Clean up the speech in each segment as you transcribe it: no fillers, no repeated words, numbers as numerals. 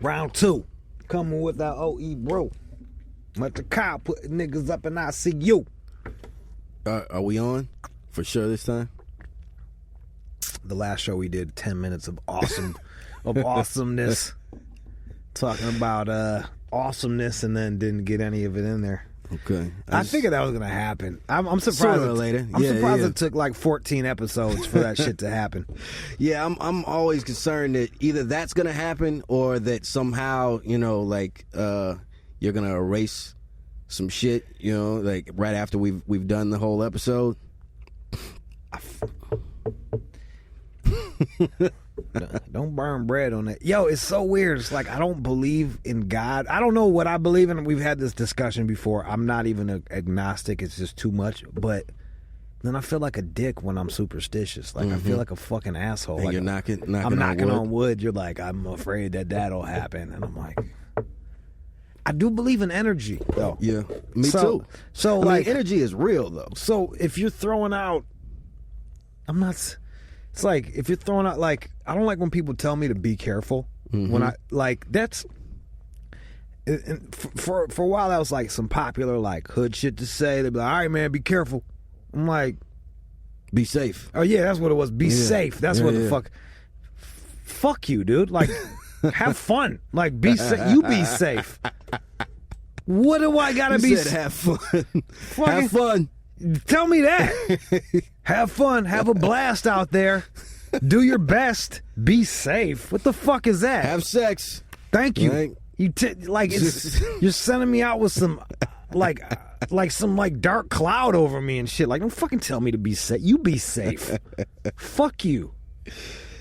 Round 2. Coming with our OE bro. Let the car put niggas up and I see you. Are we on for sure this time? The last show we did 10 minutes of awesomeness. Talking about awesomeness and then didn't get any of it in there. Okay. I figured that was gonna happen. I'm surprised. Sooner or later. I'm surprised it took like 14 episodes for that shit to happen. Yeah, I'm always concerned that either that's gonna happen or that somehow, like you're gonna erase some shit, like right after we've done the whole episode. Don't burn bread on that. Yo, it's so weird. It's like I don't believe in God. I don't know what I believe in. We've had this discussion before. I'm not even agnostic. It's just too much. But then I feel like a dick when I'm superstitious. Like I feel like a fucking asshole. And like you're knocking I'm knocking on wood. on wood. You're like, I'm afraid that'll happen. And I'm like, I do believe in energy, though. Yeah, me too. So I like mean, energy is real, though. So if you're throwing out, it's like if you're throwing out, like, I don't like when people tell me to be careful. When I like that's for a while that was like some popular like hood shit to say. They'd be like, all right, man, be careful. I'm like, be safe. Oh yeah, that's what it was. Be safe. That's what the fuck. Fuck you, dude. Like, have fun. Like, be safe. You be safe. What do I gotta be? Said have fun. Have fun. Tell me that. Have fun. Have a blast out there. Do your best. Be safe. What the fuck is that? Have sex. Thank you. Right. You're sending me out with some like some like dark cloud over me and shit. Like, don't fucking tell me to be safe. You be safe. Fuck you.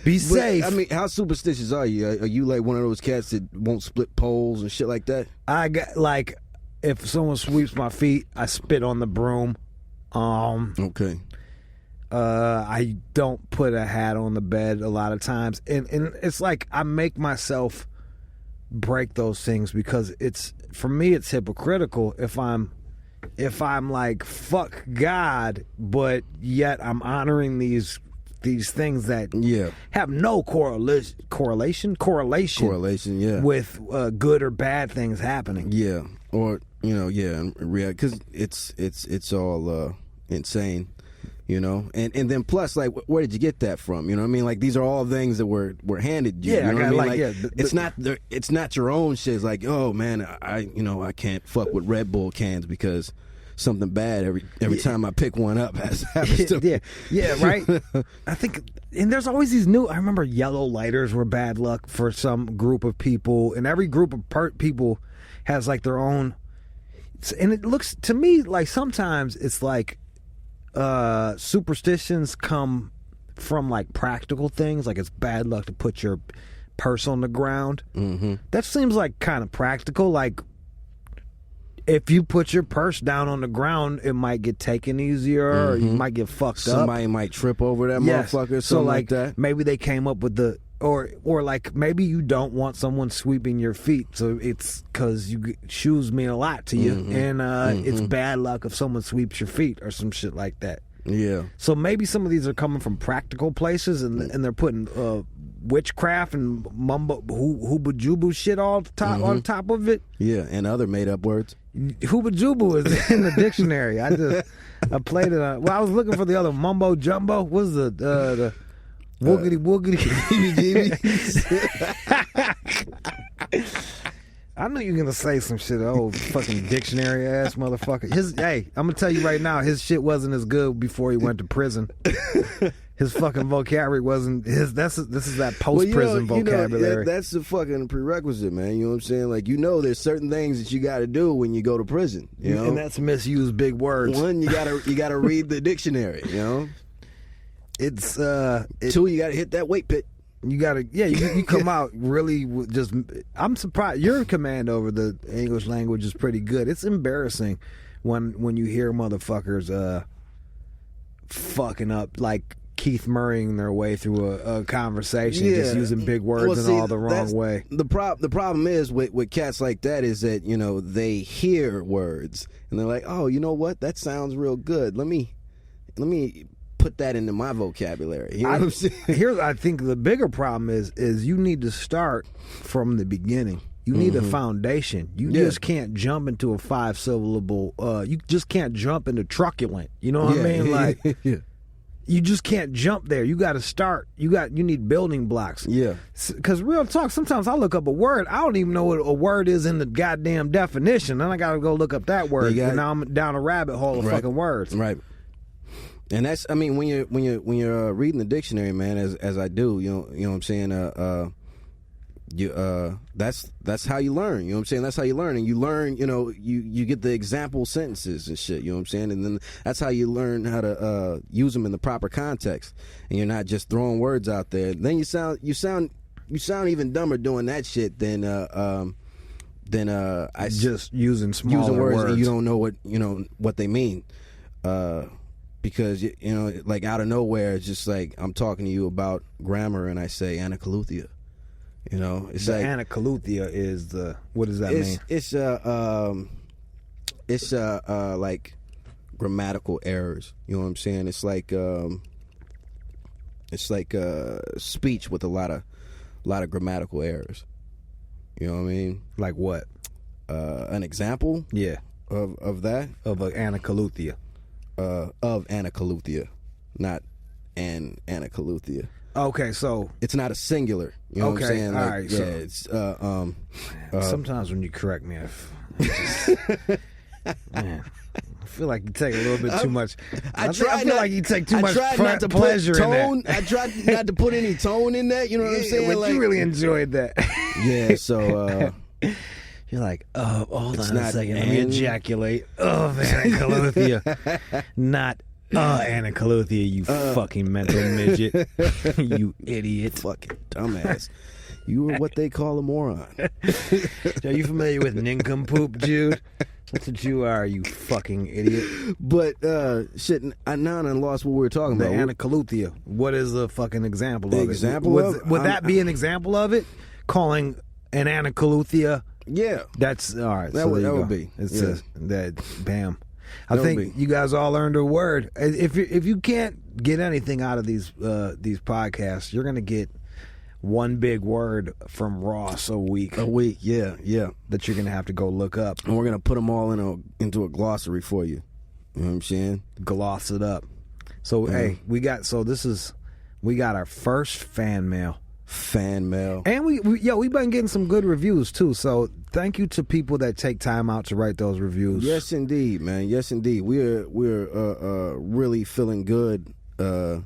Be safe. I mean, how superstitious are you? Are you like one of those cats that won't split poles and shit like that? I got like, if someone sweeps my feet, I spit on the broom. Okay. I don't put a hat on the bed a lot of times, and it's like I make myself break those things because for me it's hypocritical if I'm like fuck God, but yet I'm honoring these things that have no correlation with good or bad things happening. Or because it's all insane. And then plus, like, where did you get that from? You know what I mean? Like, these are all things that were handed you. Yeah, you know what I mean? like, it's not your own shit. It's like, oh man, I can't fuck with Red Bull cans because something bad every time I pick one up happens to yeah, right. I think, and there's always these new. I remember yellow lighters were bad luck for some group of people, and every group of people has like their own. And it looks to me like sometimes it's like superstitions come from like practical things, like it's bad luck to put your purse on the ground. That seems like kind of practical. Like, if you put your purse down on the ground, it might get taken easier, or you might get fucked up. Somebody might trip over that motherfucker, something like that. Maybe they came up with or like maybe you don't want someone sweeping your feet, so it's because shoes mean a lot to you, and it's bad luck if someone sweeps your feet or some shit like that. Yeah. So maybe some of these are coming from practical places, and they're putting witchcraft and mumbo hooba jubu shit on top of it. Yeah, and other made up words. Hooba jubu is in the dictionary. I played it. I was looking for the other mumbo jumbo. What's the woogity woogity? I knew you were gonna say some shit, old fucking dictionary ass motherfucker. Hey, I'm gonna tell you right now, his shit wasn't as good before he went to prison. His fucking vocabulary wasn't his. This is that post-prison vocabulary. That's the fucking prerequisite, man. You know what I'm saying? Like, there's certain things that you got to do when you go to prison. You know, and that's misused big words. One, you gotta read the dictionary. It's two, you gotta hit that weight pit. You gotta, you come out really just. I'm surprised your command over the English language is pretty good. It's embarrassing when you hear motherfuckers fucking up, like Keith Murraying their way through a conversation, just using big words in all the wrong way. The problem is with cats like that is that they hear words and they're like, oh, you know what? That sounds real good. Let me put that into my vocabulary. You know what I'm saying? I think the bigger problem is you need to start from the beginning. You need a foundation. You just can't jump into a 5-syllable. You just can't jump into truculent. You know what I mean? Like, you just can't jump there. You got to start. You need building blocks. Yeah. Because real talk, sometimes I look up a word. I don't even know what a word is in the goddamn definition. Then I got to go look up that word. And now I'm down a rabbit hole of fucking words. Right. And that's, I mean, when you're reading the dictionary, man, as I do, you know what I'm saying. That's how you learn. You know what I'm saying? That's how you learn, and you learn. You know, you get the example sentences and shit. You know what I'm saying? And then that's how you learn how to use them in the proper context. And you're not just throwing words out there. Then you sound even dumber doing that shit than I just using smaller words and you don't know what they mean. Because you know, like out of nowhere, it's just like I'm talking to you about grammar, and I say anacaluthia. You know, it's the like anacaluthia is the, what does that mean? It's like grammatical errors. You know what I'm saying? It's like speech with a lot of grammatical errors. You know what I mean? Like what? An example? Yeah. Of that? Of an anacaluthia. Of anacaluthia, not an anacaluthia. Okay, so it's not a singular. You know what I'm saying? All like, right. Yeah, so, it's sometimes when you correct me, man, I feel like you take a little bit too much. I feel like you take too much pleasure in that. I tried not to put any tone in that. You know what I'm saying? But like, you really enjoyed that. Yeah. So you're like, hold on a second, let me ejaculate. Anacaluthia, not anacaluthia. You fucking mental midget. You idiot. Fucking dumbass. You are what they call a moron. Are you familiar with nincompoop, Jude? That's what you are, you fucking idiot. But shit, I now lost what we were talking about. The anacaluthia. What is the fucking example of it? Would that be an example of it? Calling an anacaluthia? Yeah. That's all right. That would be. It says that. Bam. I think you guys all learned a word. If you can't get anything out of these podcasts, you're gonna get one big word from Ross a week. A week, yeah. That you're gonna have to go look up, and we're gonna put them all into a glossary for you. You know what I'm saying? Gloss it up. So hey, we got our first fan mail. And we've been getting some good reviews too. So thank you to people that take time out to write those reviews. Yes, indeed, man. Yes, indeed. We're really feeling good. About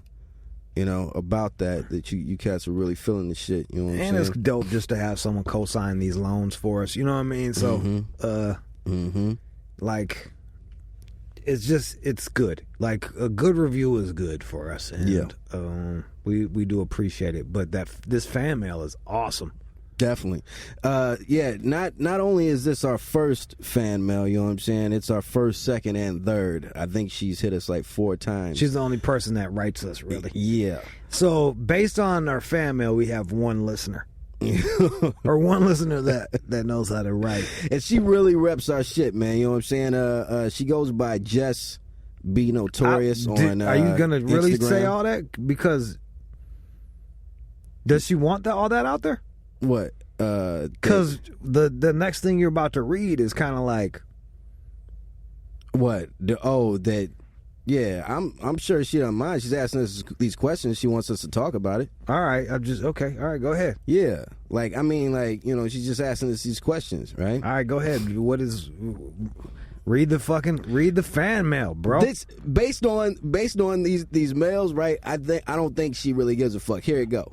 that you cats are really feeling the shit. You know what I'm saying? And it's dope just to have someone co-sign these loans for us. You know what I mean? So, like, it's good. Like, a good review is good for us. And, we do appreciate it. But this fan mail is awesome. Definitely. Not only is this our first fan mail, you know what I'm saying? It's our first, second, and third. I think she's hit us like 4 times. She's the only person that writes us, really. Yeah. So, based on our fan mail, we have one listener. Or one listener that knows how to write. And she really reps our shit, man. You know what I'm saying? She goes by Jess B Notorious on Are you going to really Instagram. say all that? Because does she want all that out there? What? Because the next thing you're about to read is kind of like what? Yeah, I'm sure she don't mind. She's asking us these questions. She wants us to talk about it. All right, okay. All right, go ahead. Yeah, she's just asking us these questions, right? All right, go ahead. Read the fan mail, bro. This based on these mails, right? I don't think she really gives a fuck. Here it go.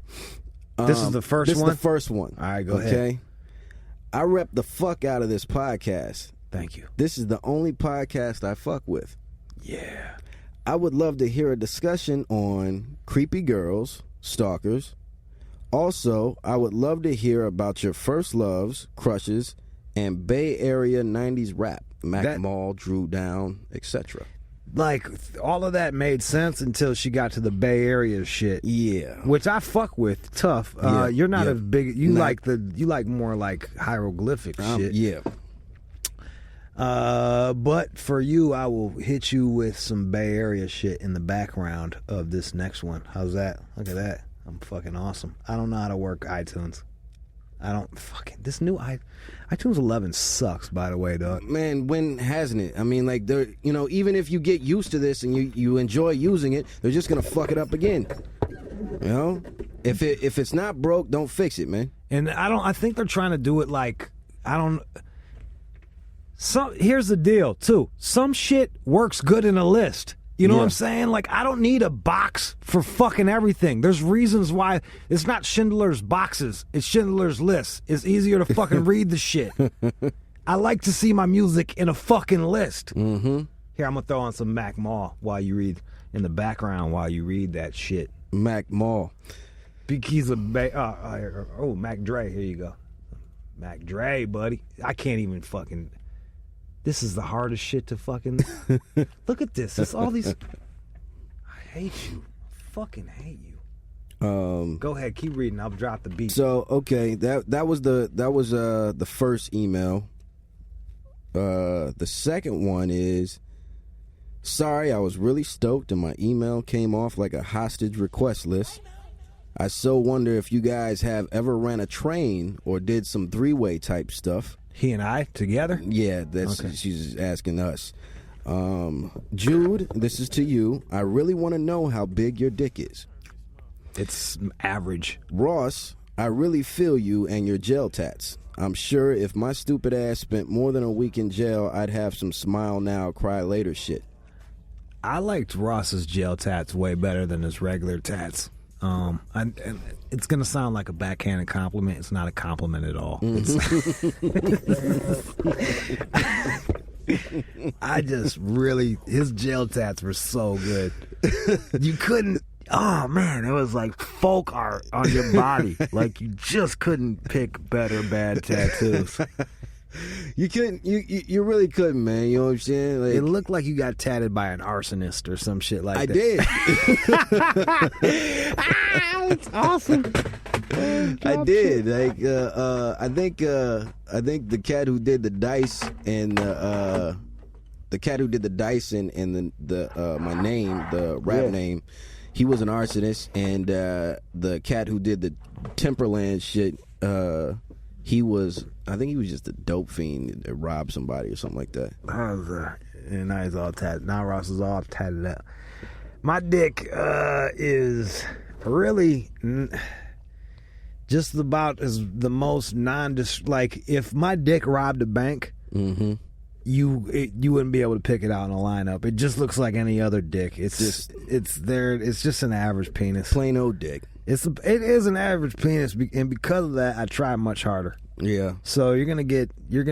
This is the first one? This is the first one. All right, go ahead. Okay. I rep the fuck out of this podcast. Thank you. This is the only podcast I fuck with. Yeah. I would love to hear a discussion on creepy girls, stalkers. Also, I would love to hear about your first loves, crushes, and Bay Area 90s rap. Mac Mall, Drew Down, etc. Like, all of that made sense until she got to the Bay Area shit. Yeah. Which I fuck with, tough. You're not as big. You like more like hieroglyphic shit. Yeah. But for you, I will hit you with some Bay Area shit in the background of this next one. How's that? Look at that. I'm fucking awesome. I don't know how to work iTunes. I don't fucking this new iTunes 11 sucks. By the way, dog. Man, when hasn't it? I mean, like, even if you get used to this and you enjoy using it, they're just gonna fuck it up again. You know, if it's not broke, don't fix it, man. And I think they're trying to do it like here's the deal too. Some shit works good in a list. You know what I'm saying? Like, I don't need a box for fucking everything. There's reasons why it's not Schindler's boxes. It's Schindler's List. It's easier to fucking read the shit. I like to see my music in a fucking list. Mm-hmm. Here, I'm going to throw on some Mac Mall while you read, in the background while you read that shit. Mac Mall. Big keys of Mac Dre. Here you go. Mac Dre, buddy. I can't even fucking... This is the hardest shit to fucking... Look at this. It's all these... I hate you. I fucking hate you. Go ahead, keep reading. I'll drop the beat. So, okay, that was the first email. The second one is, sorry, I was really stoked and my email came off like a hostage request list. I so wonder if you guys have ever ran a train or did some three-way type stuff. He and I together? Yeah, that's okay. She's asking us. Jude, this is to you. I really want to know how big your dick is. It's average. Ross, I really feel you and your jail tats. I'm sure if my stupid ass spent more than a week in jail, I'd have some smile now, cry later shit. I liked Ross's jail tats way better than his regular tats. And it's gonna sound like a backhanded compliment. It's not a compliment at all. I just really, his jail tats were so good. You couldn't. Oh man, it was like folk art on your body. Like you just couldn't pick better bad tattoos. You couldn't. You really couldn't, man. You know what I'm saying? Like, it looked like you got tatted by an arsonist or some shit like that. I did. It's awesome. I did. Like, I think the cat who did the dice and the cat who did the dice and the my name, the rap name, he was an arsonist, and the cat who did the Timberland shit, he was. I think he was just a dope fiend that robbed somebody or something like that. And now he's all tatted. Now Ross is all tatted up. My dick is really just about as the most like if my dick robbed a bank, mm-hmm. you wouldn't be able to pick it out in a lineup. It just looks like any other dick. It's just an average penis. Plain old dick. It is an average penis, and because of that, I try much harder. Yeah. So you're gonna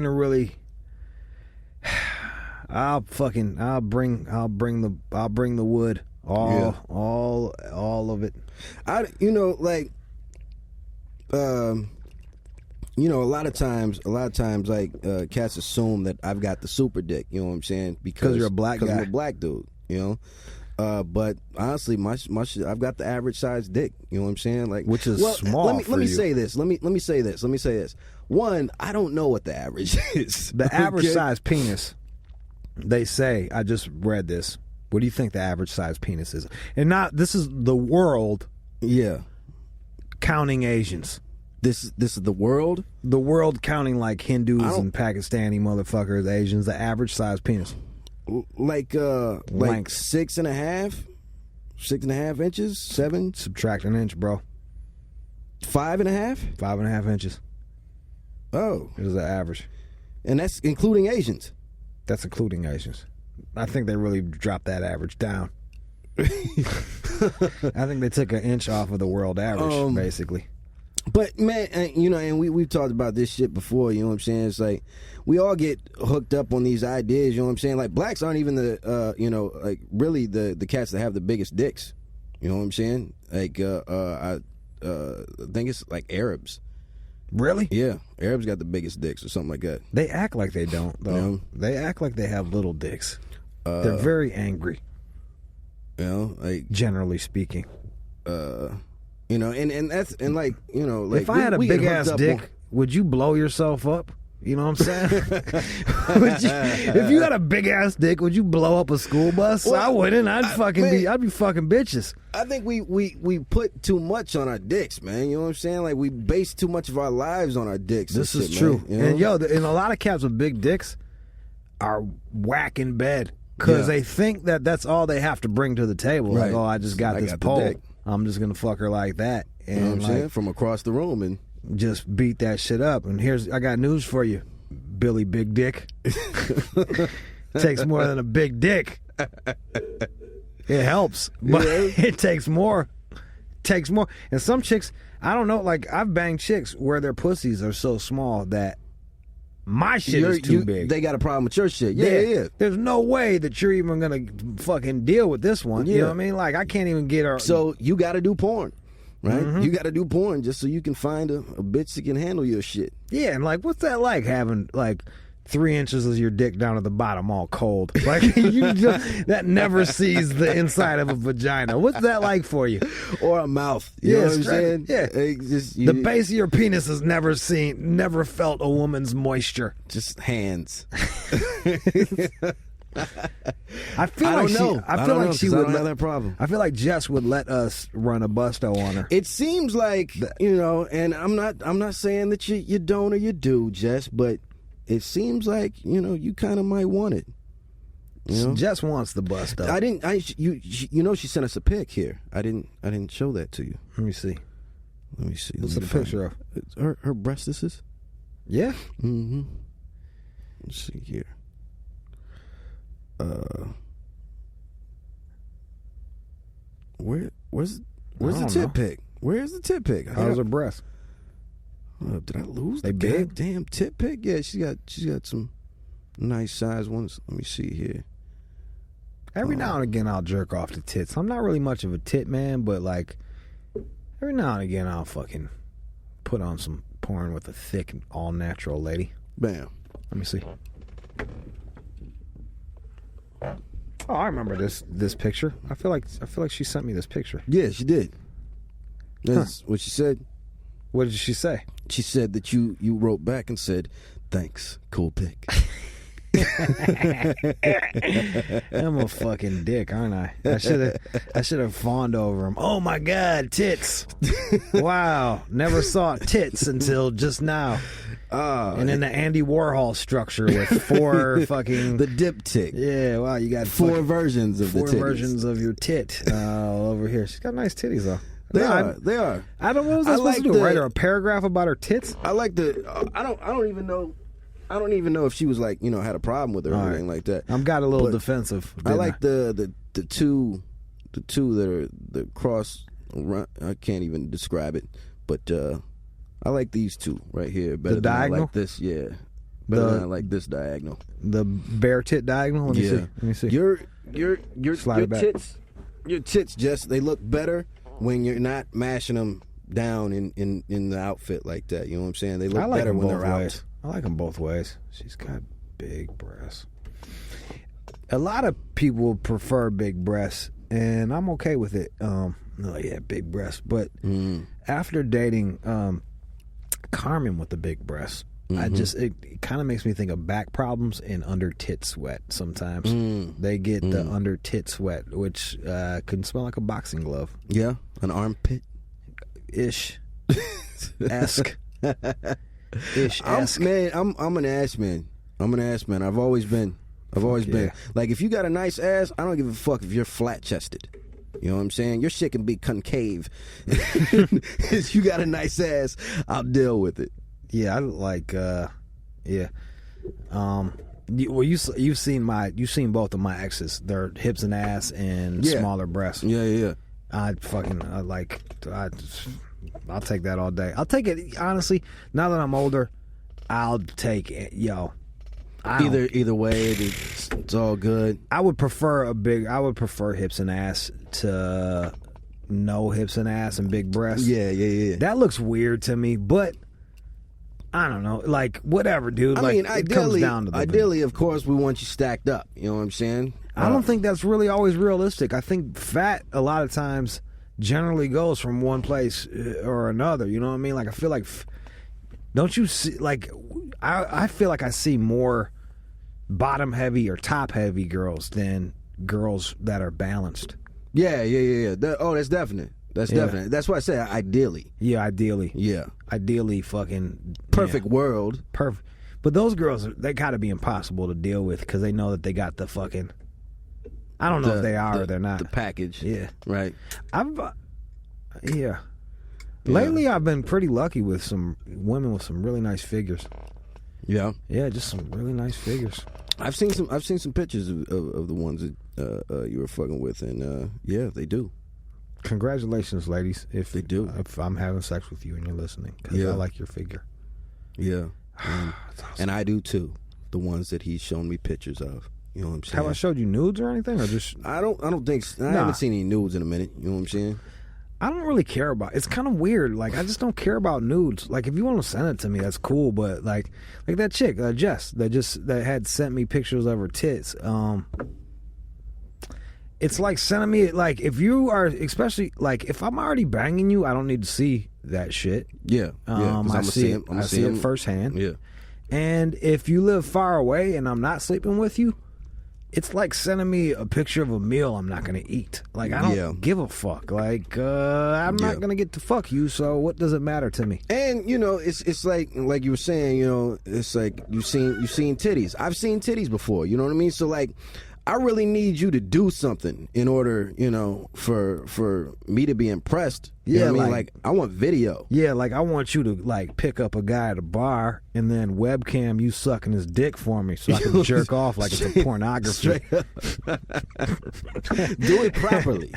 really. I'll bring the wood. All of it. A lot of times, like cats assume that I've got the super dick. You know what I'm saying? Because you're a black guy. Because I'm a black dude. You know. But honestly, my I've got the average size dick. You know what I'm saying? Like, which is small. Let me say this. Let me say this. One, I don't know what the average is. The average size penis. They say. I just read this. What do you think the average size penis is? And this is the world. Yeah. Counting Asians. This is the world. The world counting like Hindus and Pakistani motherfuckers, Asians. The average size penis. Like 6.5 inches, 7. Subtract an inch, bro. 5.5. 5.5 inches. Oh, it is the average, and that's including Asians. That's including Asians. I think they really dropped that average down. I think they took an inch off of the world average, basically. But man, and we've talked about this shit before. You know what I'm saying? It's like we all get hooked up on these ideas. You know what I'm saying? Like blacks aren't even the really the cats that have the biggest dicks. You know what I'm saying? Like I think it's like Arabs. Really? Yeah, Arabs got the biggest dicks or something like that. They act like they don't though. You know? They act like they have little dicks. They're very angry. You know, like generally speaking. And that's like like if I had a big ass dick, would you blow yourself up? You know what I'm saying? If you got a big ass dick, would you blow up a school bus? Well, I wouldn't. I'd be fucking bitches. I think we put too much on our dicks, man. You know what I'm saying? Like we base too much of our lives on our dicks. This and is shit, true. Man, you know? And and a lot of cats with big dicks are whack in bed because they think that that's all they have to bring to the table. Right. Like, oh, I just got this pole. I'm just gonna fuck her like that. And you know what I'm saying? From across the room and just beat that shit up. And I got news for you, Billy Big Dick. Takes more than a big dick. It helps, but it takes more. And some chicks, I don't know, like I've banged chicks where their pussies are so small that my shit is too big. They got a problem with your shit. Yeah. There's no way that you're even gonna fucking deal with this one. You know what I mean? Like I can't even get her. So you got to do porn. Right? You got to do porn just so you can find a bitch that can handle your shit. Yeah, and like, what's that like having like 3 inches of your dick down at the bottom all cold? Like that never sees the inside of a vagina. What's that like for you? Or a mouth. You know what I'm saying? Yeah. The base of your penis has never felt a woman's moisture. Just hands. I feel like she would have that problem. I feel like Jess would let us run a busto on her. It seems like, you know, and I'm not saying that you don't or you do, Jess, but it seems like, you know, you kind of might want it. You know? Jess wants the busto. You know, she sent us a pic here. I didn't show that to you. Let me see. What's the picture of? Her breastises. Yeah. Mm-hmm. Let's see here. Where's the tit pic? Where's the tit pic? How's her breast? Did I lose the goddamn tit pic? Yeah, she's got some nice size ones. Let me see here. Every now and again, I'll jerk off the tits. I'm not really much of a tit man, but like every now and again, I'll fucking put on some porn with a thick, all natural lady. Bam. Let me see. Oh, I remember this picture. I feel like she sent me this picture. Yeah, she did. That's what she said. What did she say? She said that you wrote back and said, "Thanks, cool pic." I'm a fucking dick, aren't I? I should have fawned over him. Oh my God, tits! Wow, never saw tits until just now. And in the Andy Warhol structure with 4 fucking the diptych. Yeah, wow, you got 4 versions of 4 versions of your tit over here. She's got nice titties though. They are. I don't know what was I supposed to do. Write her a paragraph about her tits? I like the. I don't even know. I don't even know if she was like, you know, had a problem with her or anything like that. I've got a little defensive. I like the two that are the cross. I can't even describe it, but I like these 2 right here better than I like this. Yeah, better than I like this diagonal. The bare tit diagonal. Let me see. Your tits. Your tits, Jess. They look better when you're not mashing them down in the outfit like that. You know what I'm saying? They look better when they're out. I like them both ways. She's got big breasts. A lot of people prefer big breasts, and I'm okay with it. Big breasts. But after dating Carmen with the big breasts, it kind of makes me think of back problems and under tit sweat sometimes. They get the under tit sweat, which can smell like a boxing glove. Yeah, an armpit. Ish. Esque. I'm an ass man. I've always been. Like, if you got a nice ass, I don't give a fuck if you're flat chested. You know what I'm saying? Your shit can be concave. If you got a nice ass, I'll deal with it. Yeah, I like. You've seen both of my exes. Their hips and ass and smaller breasts. Yeah. I'll take that all day. I'll take it, honestly. Now that I'm older, I'll take it. Either way, it's all good. I would prefer hips and ass to no hips and ass and big breasts. Yeah. That looks weird to me, but I don't know. Like, whatever, dude. I mean, ideally, of course, we want you stacked up. You know what I'm saying? I don't think that's really always realistic. I think fat, a lot of times, generally goes from one place or another. You know what I mean? Like, I feel like Don't you see, like, I feel like I see more bottom heavy or top heavy girls than girls that are balanced. Yeah. That's definite. That's definite. That's why I say ideally. Yeah, ideally. Yeah. Ideally, fucking perfect world. Perfect. But those girls, they got to be impossible to deal with because they know that they got the fucking. I don't know if they are or they're not. The package. Yeah. Right. Yeah. Lately, I've been pretty lucky with some women with some really nice figures. Yeah. Yeah, just some really nice figures. I've seen some pictures of the ones that you were fucking with, and yeah, they do. Congratulations, ladies, if they do. If I'm having sex with you and you're listening, because I like your figure. Yeah. Awesome. And I do too. The ones that he's shown me pictures of. You know what I'm saying? Have I showed you nudes or anything, or just? I don't think. I haven't seen any nudes in a minute. You know what I'm saying? I don't really care about. It's kind of weird. Like, I just don't care about nudes. Like, if you want to send it to me, that's cool. But like that chick, Jess, that had sent me pictures of her tits. It's like sending me, like, if you are, especially like if I'm already banging you, I don't need to see that shit. Yeah. I see it firsthand. Yeah. And if you live far away and I'm not sleeping with you, it's like sending me a picture of a meal I'm not going to eat. Like, I don't give a fuck. Like, I'm not going to get to fuck you, so what does it matter to me? And, you know, it's like you were saying, you know, it's like you've seen titties. I've seen titties before, you know what I mean? So, like, I really need you to do something in order, you know, for me to be impressed. You know what I mean? Like, I want video. Yeah, like, I want you to, like, pick up a guy at a bar and then webcam you sucking his dick for me so I can jerk off like it's a pornography. Do it properly.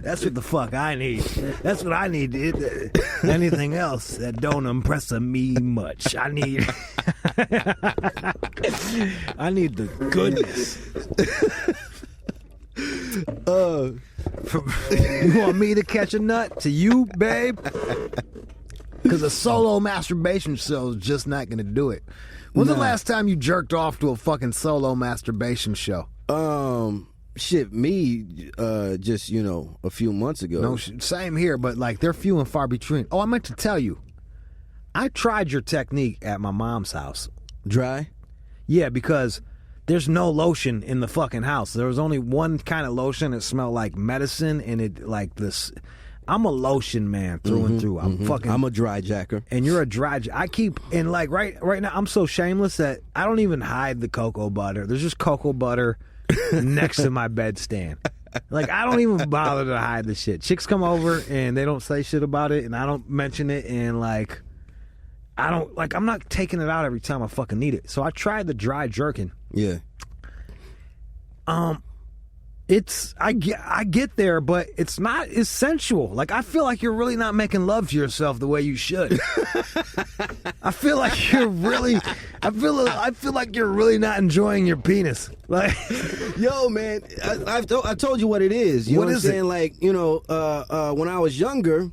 That's what the fuck I need. That's what I need. Anything else that don't impress me much. I need the goodness. You want me to catch a nut to you, babe? Because a solo masturbation show is just not going to do it. When's the last time you jerked off to a fucking solo masturbation show? Shit, me, just, you know, a few months ago. No, same here, but like they're few and far between. Oh, I meant to tell you, I tried your technique at my mom's house. Dry? Yeah, because there's no lotion in the fucking house. There was only one kind of lotion that smelled like medicine, and it like this. I'm a lotion man through and through. I'm a dry jacker, and you're a dry. I keep and like right now I'm so shameless that I don't even hide the cocoa butter. There's just cocoa butter next to my bedstand. Like, I don't even bother to hide the shit. Chicks come over and they don't say shit about it, and I don't mention it, and like I don't like. I'm not taking it out every time I fucking need it. So I tried the dry jerking. Yeah. It's I get there, but it's not as sensual. Like, I feel like you're really not making love to yourself the way you should. I feel like you're really. I feel like you're really not enjoying your penis. Like, yo, man, I told you what it is. You know what I'm saying? Like, you know, when I was younger.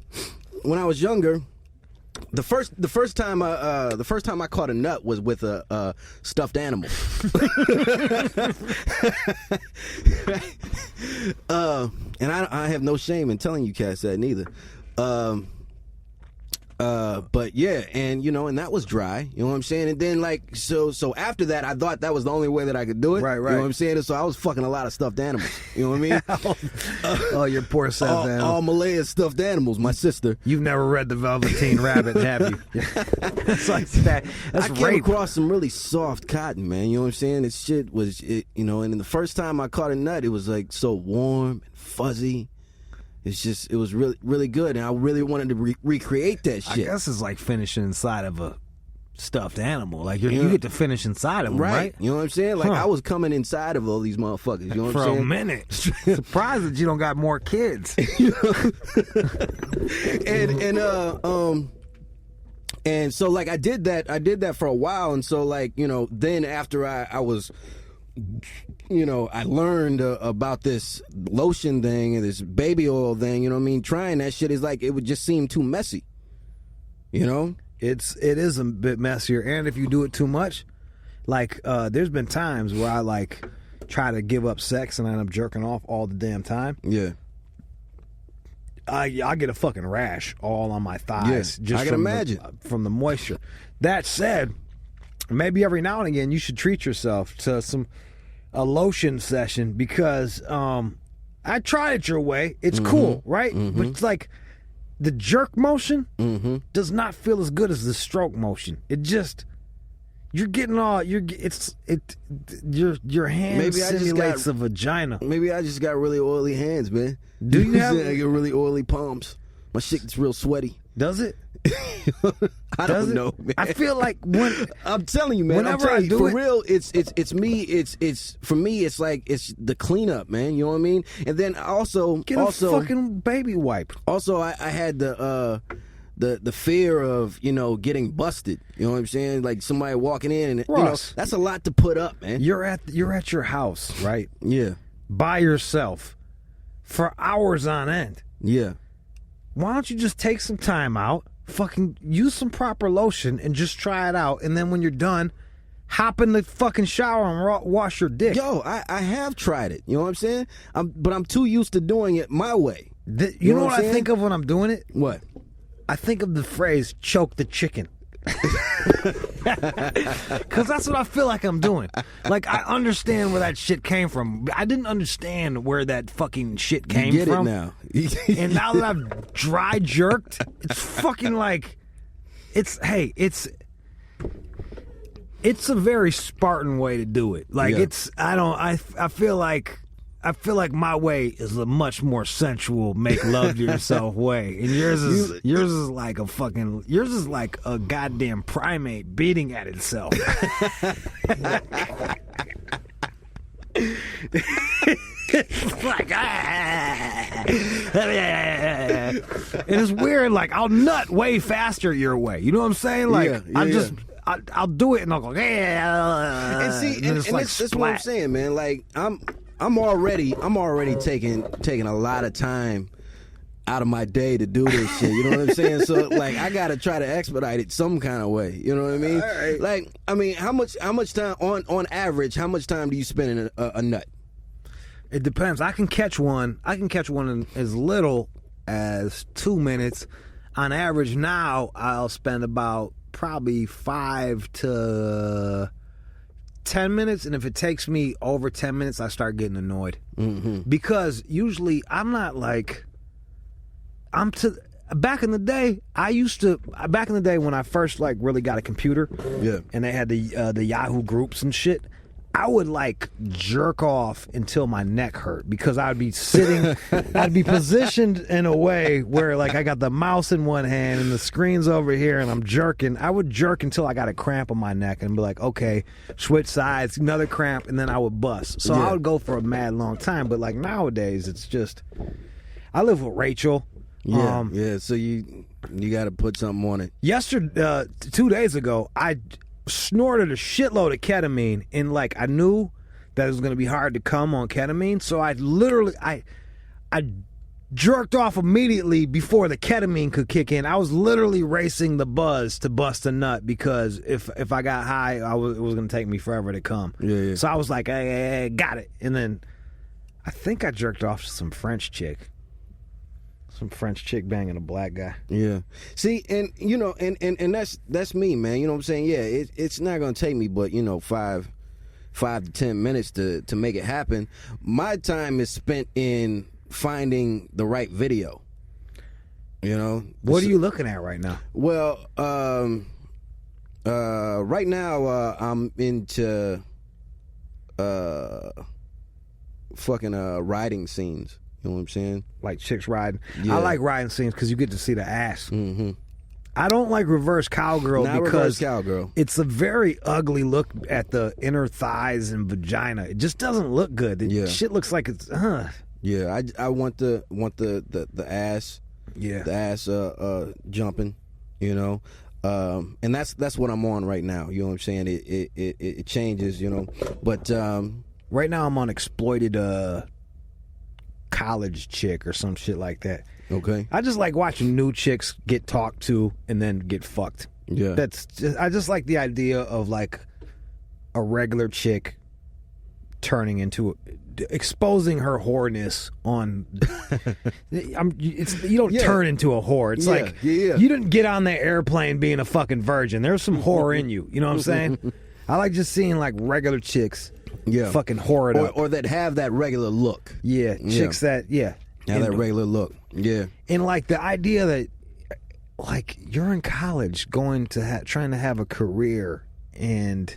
The first time I caught a nut was with a stuffed animal. And I have no shame in telling you cats that neither. But yeah, and you know, and that was dry. You know what I'm saying? And then like so after that, I thought that was the only way that I could do it. Right. You know what I'm saying? And so I was fucking a lot of stuffed animals. You know what I mean? Oh, your poor stuffed animal. All Malaya's stuffed animals. My sister. You've never read The Velveteen Rabbit, have you? It's like that. That's I came across some really soft cotton, man. You know what I'm saying? This shit was, you know, and the first time I caught a nut, it was like so warm and fuzzy. It was really, really good, and I really wanted to recreate that shit. I guess it's like finishing inside of a stuffed animal. Like, you get to finish inside of them, right? You know what I'm saying? Like, I was coming inside of all these motherfuckers. You know what I'm saying? For a minute. Surprised that you don't got more kids. And so, like, I did that for a while, and so, like, you know, then after I was... You know, I learned about this lotion thing and this baby oil thing, you know what I mean? Trying that shit is like, it would just seem too messy. You know? It is a bit messier, and if you do it too much, like, there's been times where I, like, try to give up sex and I end up jerking off all the damn time. Yeah. I get a fucking rash all on my thighs. Yeah, I can imagine. From the moisture. That said, maybe every now and again you should treat yourself to a lotion session because I tried it your way. It's cool, right? But it's like the jerk motion does not feel as good as the stroke motion. It just your hand simulates a vagina. Maybe I just got really oily hands, man. Do you have? I get really oily palms. My shit gets real sweaty. Does it? I don't know, man. I feel like when I'm telling you, man. Whenever I do for it, real, it's me. It's for me. It's like it's the cleanup, man. You know what I mean? And then also get a fucking baby wipe. Also, I had the fear of getting busted. You know what I'm saying? Like somebody walking in, and Ross, that's a lot to put up, man. You're at your house, right? Yeah. By yourself for hours on end. Yeah. Why don't you just take some time out, fucking use some proper lotion, and just try it out, and then when you're done, hop in the fucking shower and wash your dick. Yo, I have tried it. You know what I'm saying? But I'm too used to doing it my way. You know what I think of when I'm doing it? What? I think of the phrase "choke the chicken." Because that's what I feel like I'm doing. Like, I understand where that shit came from. I didn't understand where that fucking shit came from. You get it now. And now that I've dry jerked, it's fucking like, it's a very Spartan way to do it. Like, I feel like my way is a much more sensual, make love to yourself way, and yours is like a goddamn primate beating at itself. It's like and it's weird. Like I'll nut way faster your way. You know what I'm saying? Like I'll do it and I'll go and see, and that's what I'm saying, man. Like I'm already taking a lot of time out of my day to do this shit. You know what I'm saying? So like I gotta try to expedite it some kind of way. You know what I mean? Right. Like I mean, how much time on average? How much time do you spend in a nut? It depends. I can catch one in as little as 2 minutes. On average, now I'll spend about probably 5 to 10 minutes, and if it takes me over 10 minutes, I start getting annoyed. Because usually I'm not like back in the day when I first like really got a computer, and they had the Yahoo groups and shit, I would like jerk off until my neck hurt because I'd be sitting, I'd be positioned in a way where like I got the mouse in one hand and the screen's over here and I'm jerking. I would jerk until I got a cramp on my neck and be like, okay, switch sides, another cramp, and then I would bust. So I would go for a mad long time. But like nowadays, it's just, I live with Rachel. Yeah. So you got to put something on it. Yesterday, 2 days ago, I snorted a shitload of ketamine, and like I knew that it was going to be hard to come on ketamine, so I literally I jerked off immediately before the ketamine could kick in. I was literally racing the buzz to bust a nut because if I got high, it was going to take me forever to come. Yeah. So I was like, hey, got it. And then I think I jerked off to some French chick. Some French chick banging a black guy. Yeah. See, and you know, and that's me, man. You know what I'm saying? Yeah, it's not gonna take me but 5 to 10 minutes to make it happen. My time is spent in finding the right video. You know? What are you looking at right now? Well, right now I'm into fucking riding scenes. You know what I'm saying? Like chicks riding. Yeah. I like riding scenes because you get to see the ass. I don't like reverse cowgirl because it's a very ugly look at the inner thighs and vagina. It just doesn't look good. Shit looks like it's. Yeah, I want the ass. Yeah, the ass jumping. You know, and that's what I'm on right now. You know what I'm saying? It changes. You know, but right now I'm on exploited college chick or some shit like that. Okay. I just like watching new chicks get talked to and then get fucked. Yeah. I just like the idea of like a regular chick turning into exposing her whoreness on. You don't turn into a whore. It's like you didn't get on that airplane being a fucking virgin. There's some whore in you. You know what I'm saying? I like just seeing like regular chicks, fucking whore it up, or that have that regular look. Yeah, chicks that have that regular look. Yeah, and like the idea that like you're in college, going to trying to have a career, and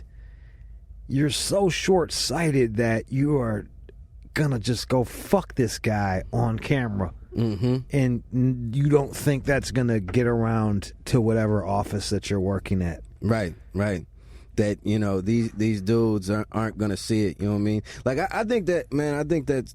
you're so short-sighted that you are gonna just go fuck this guy on camera, and you don't think that's gonna get around to whatever office that you're working at. Right. That, you know, these dudes aren't gonna see it. You know what I mean? Like I think that, man. I think that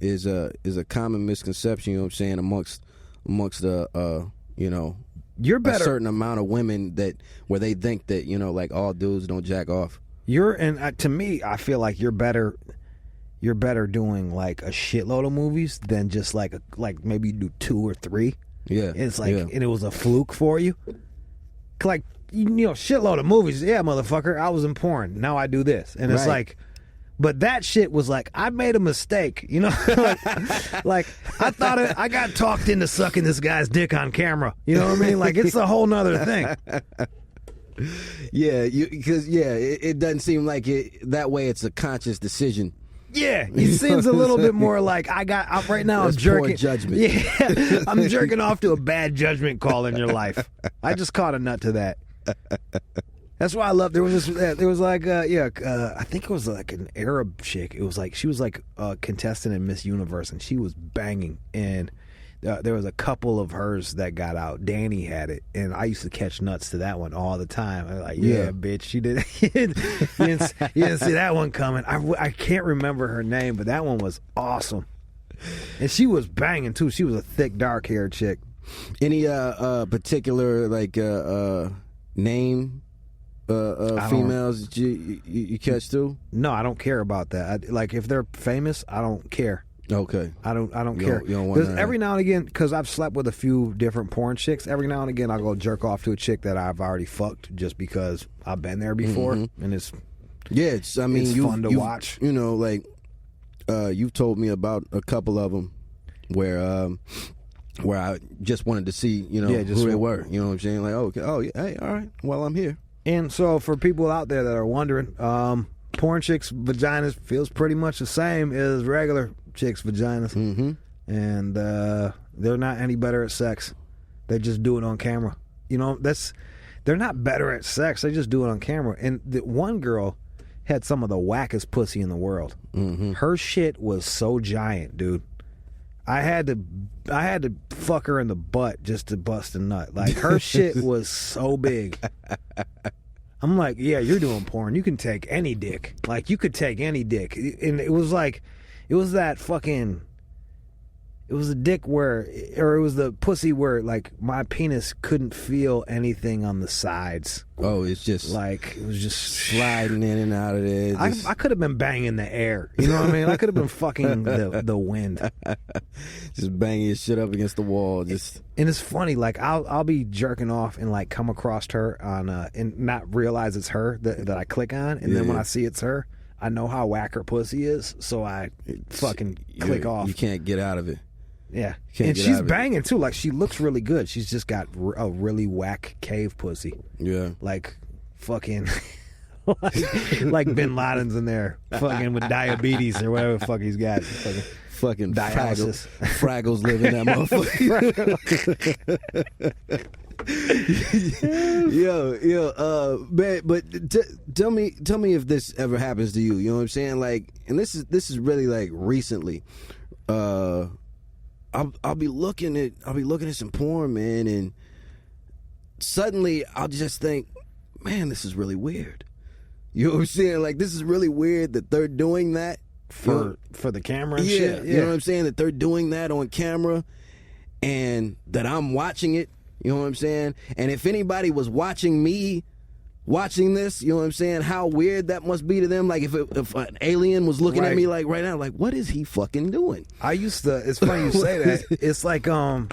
is a common misconception. You know what I'm saying, amongst the you know, you're better, a certain amount of women that where they think that, you know, like all dudes don't jack off. To me, I feel like you're better doing like a shitload of movies than just like maybe you do 2 or 3. Yeah, it's like and it was a fluke for you. Like, you know, shitload of movies. Yeah, motherfucker, I was in porn. Now I do this, and it's like. But that shit was like, I made a mistake, you know? like I thought I got talked into sucking this guy's dick on camera. You know what I mean? Like, it's a whole nother thing. Yeah, because it doesn't seem like it that way. It's a conscious decision. Yeah, it seems a little bit more like right now. I'm jerking. Poor judgment. Yeah, I'm jerking off to a bad judgment call in your life. I just caught a nut to that. That's why I love. There was like I think it was like an Arab chick. It was like she was like a contestant in Miss Universe, and she was banging. And there was a couple of hers that got out. Danny had it, and I used to catch nuts to that one all the time. I was like, yeah, bitch, she did. you didn't see that one coming. I can't remember her name, but that one was awesome. And she was banging too. She was a thick, dark-haired chick. Any particular like name? Females that you catch too? No, I don't care about that. Like if they're famous, I don't care. Okay, I don't care. You don't want every now and again, because I've slept with a few different porn chicks. Every now and again, I'll go jerk off to a chick that I've already fucked just because I've been there before, and it's fun to watch. You know, like you've told me about a couple of them where I just wanted to see, you know, who they were. You know what I'm saying? Like, hey, all right, well, I'm here. And so for people out there that are wondering, porn chicks' vaginas feels pretty much the same as regular chicks' vaginas. And they're not any better at sex. They just do it on camera. You know, they're not better at sex. They just do it on camera. And the one girl had some of the wackest pussy in the world. Her shit was so giant, dude. I had to fuck her in the butt just to bust a nut. Like, her shit was so big. I'm like, yeah, you're doing porn. You can take any dick. Like, you could take any dick. And it was like, it was that fucking, it was a dick where, or it was the pussy where, like, my penis couldn't feel anything on the sides. Oh, it's just like, it was just sliding in and out of there. I could have been banging the air. You know what I mean? I could have been fucking the wind. Just banging your shit up against the wall. Just. And it's funny, like, I'll be jerking off and, like, come across her on, and not realize it's her that I click on. And then when I see it's her, I know how whack her pussy is. So I fucking click off. You can't get out of it. Yeah, and she's banging too. Like, she looks really good. She's just got a really whack cave pussy. Yeah, like fucking like Bin Laden's in there, fucking with diabetes or whatever the fuck he's got. Fucking dialysis. Fraggles live in that motherfucker. Man, but tell me if this ever happens to you. You know what I'm saying? Like, and this is really like recently. I'll be looking at some porn, man, and suddenly I'll just think, man, this is really weird. You know what I'm saying? Like, this is really weird that they're doing that for the camera and shit. Yeah. You know what I'm saying? That they're doing that on camera and that I'm watching it. You know what I'm saying? And if anybody was watching me watching this, you know what I'm saying, how weird that must be to them. Like, if an alien was looking at me like right now, like, what is he fucking doing? It's funny you say that. It's like when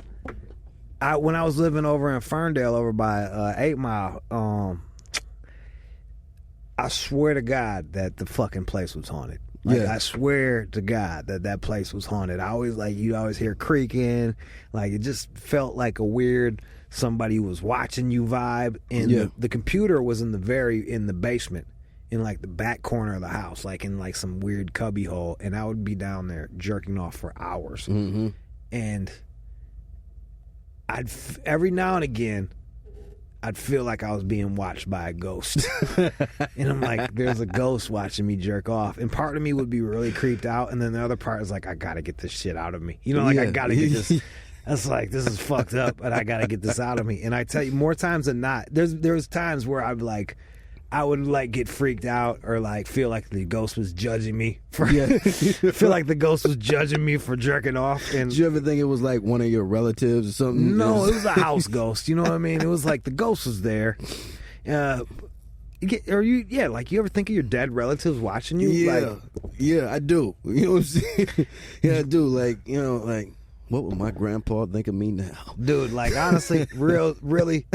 I was living over in Ferndale over by 8 Mile, I swear to God that the fucking place was haunted. Like, Yeah. I swear to God that place was haunted. I always you'd always hear creaking. Like, it just felt like a weird somebody was watching you vibe. And the computer was in the basement, in like the back corner of the house, like in like some weird cubby hole. And I would be down there jerking off for hours. Mm-hmm. And every now and again, I'd feel like I was being watched by a ghost. And I'm like, there's a ghost watching me jerk off. And part of me would be really creeped out. And then the other part is like, I got to get this shit out of me. You know, like, I got to get this. That's like, this is fucked up, and I got to get this out of me. And I tell you, more times than not, there's times where I would like get freaked out or like feel like the ghost was judging me for feel like the ghost was judging me for jerking off. And did you ever think it was like one of your relatives or something? No, it was a house ghost. You know what I mean? It was like the ghost was there. You ever think of your dead relatives watching you? Yeah, I do. You know what I'm saying? Yeah, I do. Like, you know, like, what would my grandpa think of me now? Dude, like, honestly, really,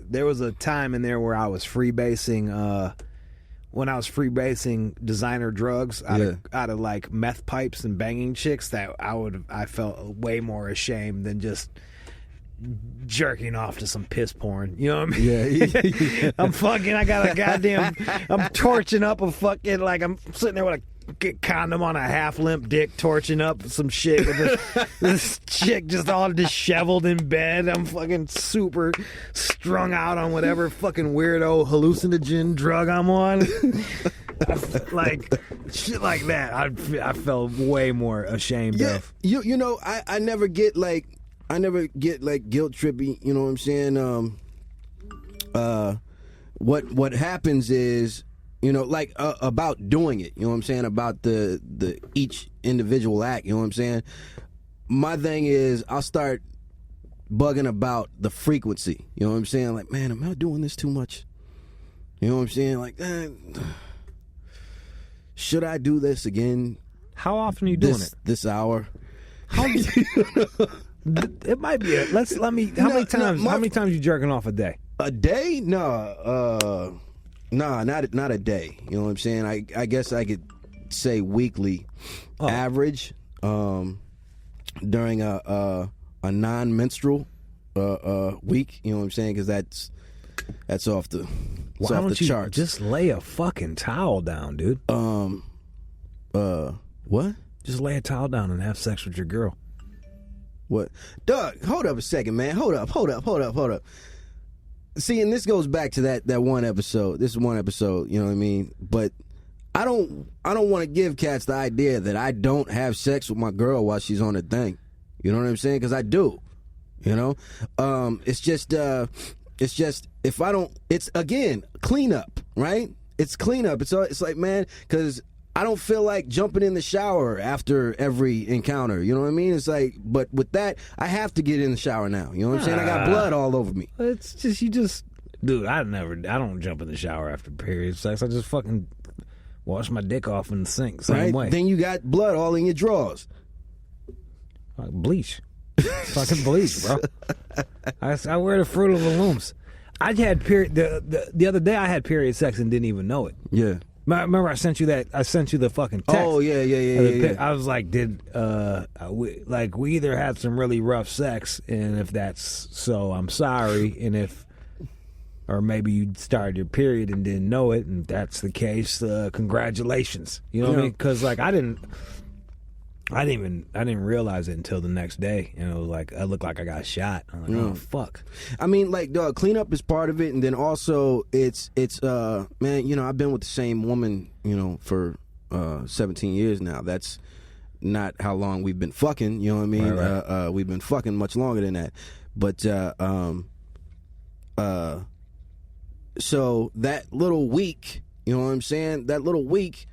there was a time in there where I was freebasing, when I was freebasing designer drugs out of like meth pipes and banging chicks, that I felt way more ashamed than just jerking off to some piss porn. You know what I mean? Yeah. I'm torching up a fucking, like, I'm sitting there with a condom on a half limp dick, torching up some shit with this chick just all disheveled in bed. I'm fucking super strung out on whatever fucking weirdo hallucinogen drug I'm on. Like shit like that. I felt way more ashamed of. You know, I never get guilt trippy. You know what I'm saying? What happens is, you know, like about doing it, you know what I'm saying, about the each individual act, you know what I'm saying? My thing is, I'll start bugging about the frequency, you know what I'm saying? Like, man, am I doing this too much? You know what I'm saying? Like, should I do this again? How often are you doing it? This hour? It might be how many times you jerking off a day? A day? No, not a day. You know what I'm saying? I guess I could say weekly average during a non-menstrual week. You know what I'm saying? Because that's off the Why don't you charts. Just lay a fucking towel down, dude? What? Just lay a towel down and have sex with your girl. What? Doug, hold up a second, man. Hold up. See, and this goes back to that one episode. This is one episode, you know what I mean? But I don't want to give cats the idea that I don't have sex with my girl while she's on the thing. You know what I'm saying? Because I do. You know? It's just if I don't, it's again cleanup, right? It's cleanup. It's like, man, because I don't feel like jumping in the shower after every encounter. You know what I mean? It's like, but with that, I have to get in the shower now. You know what I'm saying? I got blood all over me. It's just, dude, I don't jump in the shower after period sex. I just fucking wash my dick off in the sink. Same way. Then you got blood all in your drawers. Bleach. Fucking bleach, bro. I wear the Fruit of the Looms. I had period, the other day I had period sex and didn't even know it. Yeah. Remember I sent you that? I sent you the fucking text. Oh yeah. I was like, we either had some really rough sex, and if that's so, I'm sorry, and or maybe you started your period and didn't know it, and if that's the case, congratulations. You know what I mean? Because like I didn't realize it until the next day, and it was like I looked like I got shot. I'm like, oh fuck. I mean, like, dog, cleanup is part of it, and then also it's man, you know, I've been with the same woman, you know, for 17 years now. That's not how long we've been fucking. You know what I mean? Right. We've been fucking much longer than that, but so that little week, you know what I'm saying? That little week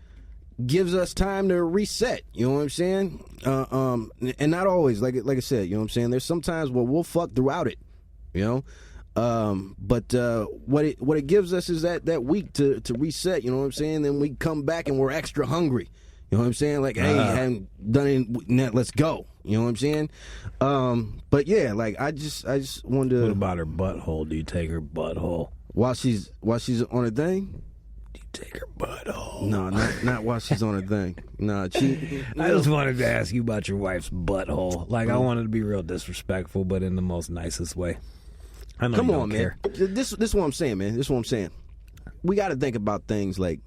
gives us time to reset, you know what I'm saying? And not always, like I said, you know what I'm saying? There's some times where we'll fuck throughout it, you know? But what it gives us is that week to reset, you know what I'm saying? Then we come back and we're extra hungry, you know what I'm saying? Like, hey, I haven't done it, now let's go, you know what I'm saying? But yeah, like I just wanted to. What about her butthole? Do you take her butthole while she's on a thing? you take her butthole? No, not while she's on her thing. No, she. I just wanted to ask you about your wife's butthole. Like, I wanted to be real disrespectful, but in the most nicest way. I know. Come on, man. This is what I'm saying, man. This is what I'm saying. We got to think about things like.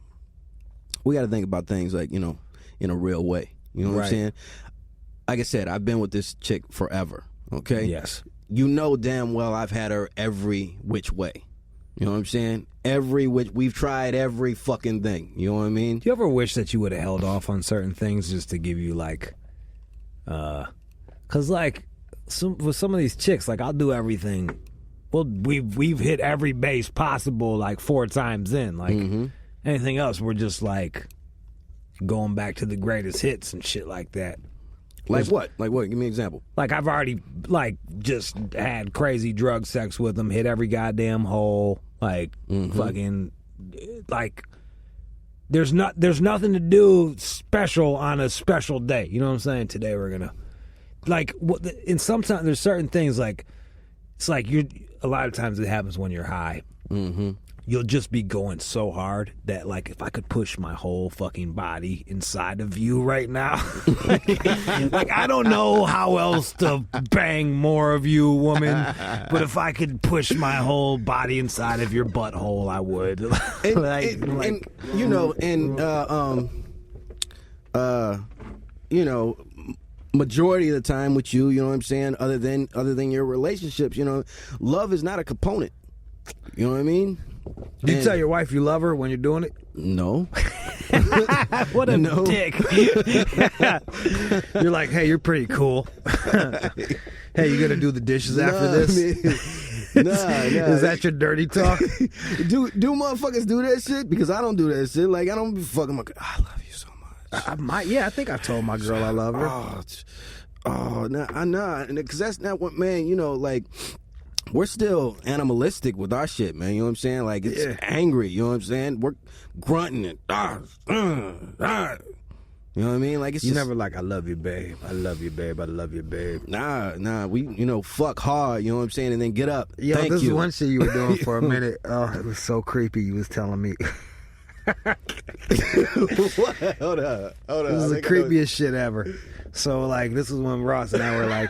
You know, in a real way. You know what I'm saying? Like I said, I've been with this chick forever. Okay. Yes. You know damn well I've had her every which way. You know what I'm saying? We've tried every fucking thing. You know what I mean? Do you ever wish that you would have held off on certain things just to give you like, cause like with some of these chicks, like I'll do everything. Well, we've hit every base possible like 4 times in. Like anything else, we're just like going back to the greatest hits and shit like that. Like what? Like what? Give me an example. Like I've already like just had crazy drug sex with them, hit every goddamn hole. Like fucking, like there's nothing to do special on a special day. You know what I'm saying? Today we're gonna like, and sometimes there's certain things like it's like a lot of times it happens when you're high. You'll just be going so hard that, like, if I could push my whole fucking body inside of you right now, like, I don't know how else to bang more of you, woman, but if I could push my whole body inside of your butthole, I would. And you know, you know, majority of the time with you know what I'm saying, other than your relationships, you know, love is not a component. You know what I mean? Do you tell your wife you love her when you're doing it? No. What a dick. You're like, hey, you're pretty cool. Hey, you gonna do the dishes after this? Nah. Is that your dirty talk? Do motherfuckers do that shit? Because I don't do that shit. Like, I don't be fucking I love you so much. I think I told my girl I love her. Nah. Because that's not what, man, you know, like, we're still animalistic with our shit, man. You know what I'm saying? Like, it's angry. You know what I'm saying? We're grunting and you know what I mean? Like, it's you never like, I love you, babe. I love you, babe. I love you, babe. Nah. We, you know, fuck hard. You know what I'm saying? And then get up. Yo, Thank this you. is one shit you were doing for a minute. Oh, it was so creepy. You was telling me. What? Hold on. This is the creepiest shit ever. So, like, this is when Ross and I were like,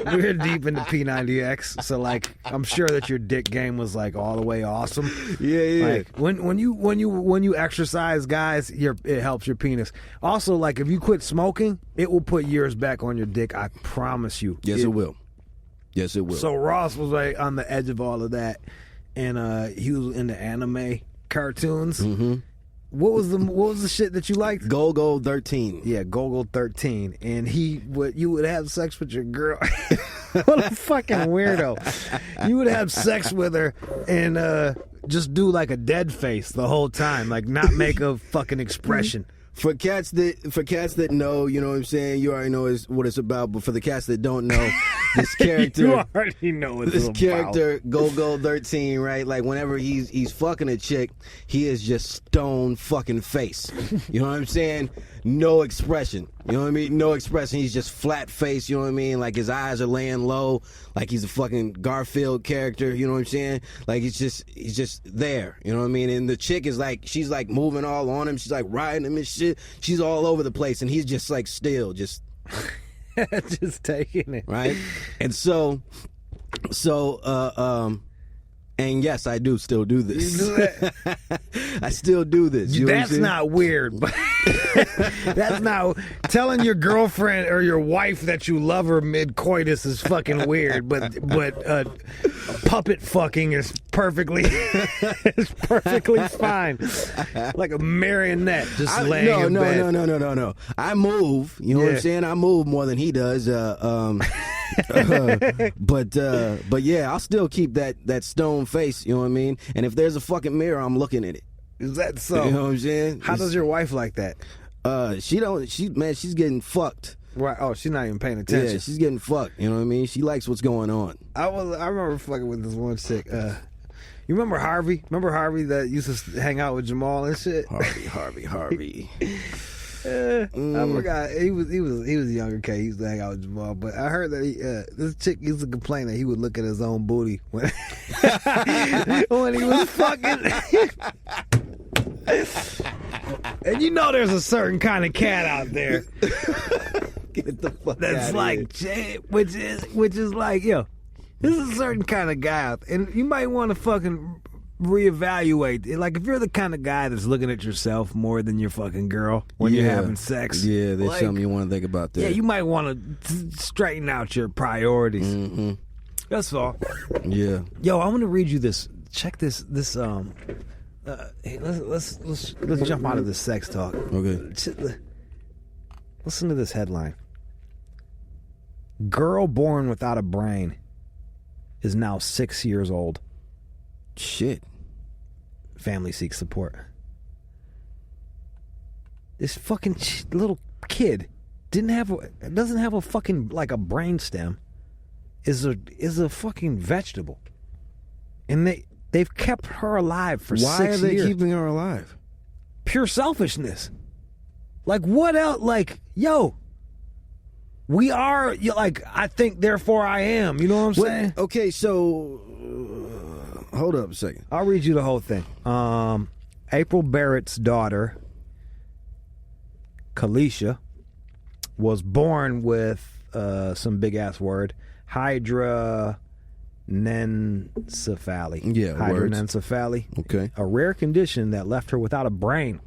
we're deep into P90X. So, like, I'm sure that your dick game was like all the way awesome. Yeah. Like when you exercise, guys, it helps your penis. Also, like, if you quit smoking, it will put years back on your dick. I promise you. Yes, it will. Yes, it will. So Ross was like on the edge of all of that, and he was into anime cartoons. What was the shit that you liked? Go 13. Yeah, Go 13. And you would have sex with your girl. What a fucking weirdo. You would have sex with her and just do like a dead face the whole time, like not make a fucking expression. For cats that know, you know what I'm saying, you already know what it's about. But for the cats that don't know, this character, you already know what this character, Go 13, right? Like whenever he's fucking a chick, he is just stone fucking face. You know what I'm saying? No expression. You know what I mean? No expression. He's just flat face. You know what I mean? Like his eyes are laying low, like he's a fucking Garfield character. You know what I'm saying? Like he's just there. You know what I mean? And the chick is like, she's like moving all on him. She's like riding him and shit. She's all over the place, and he's just like still, just just taking it, right? And so, and yes, I do still do this. You do that? I still do this. You that's not weird, but that's not telling your girlfriend or your wife that you love her mid-coitus is fucking weird. But puppet fucking is perfectly fine, like a marionette just laying in bed. No. I move. You know what I'm saying? I move more than he does. But yeah, I'll still keep that stone face, you know what I mean? And if there's a fucking mirror, I'm looking at it. Is that so? You know what I'm saying? How does your wife like that? She's getting fucked. Right. Oh, she's not even paying attention. Yeah, she's getting fucked. You know what I mean? She likes what's going on. I remember fucking with this one chick. You remember Harvey? Remember Harvey that used to hang out with Jamal and shit? Harvey. I forgot he was a younger kid. He used to hang out with Jamal, but I heard that this chick used to complain that he would look at his own booty when when he was fucking. And you know there's a certain kind of cat out there Get the fuck that's outta like, which is like, yo, this is a certain kind of guy out there. And you might want to fucking reevaluate. Like, if you're the kind of guy that's looking at yourself more than your fucking girl when you're having sex. Yeah, there's like, something you want to think about there. Yeah, you might want to straighten out your priorities. Mm-hmm. That's all. Yeah. Yo, I want to read you this. Check this. Hey, let's jump out of this sex talk. Okay. Listen to this headline. Girl born without a brain is now 6 years old. Shit. Family seeks support. This fucking little kid doesn't have a fucking like a brain stem. Is a fucking vegetable, and they've kept her alive for 6 years. Why are they keeping her alive? Pure selfishness. Like, what else? Like, yo, we are like, I think, therefore I am. You know what I'm saying? Okay, so hold up a second. I'll read you the whole thing. April Barrett's daughter, Kalisha, was born with some big ass word, hydranencephaly. Yeah, hydranencephaly. Okay. A rare condition that left her without a brain.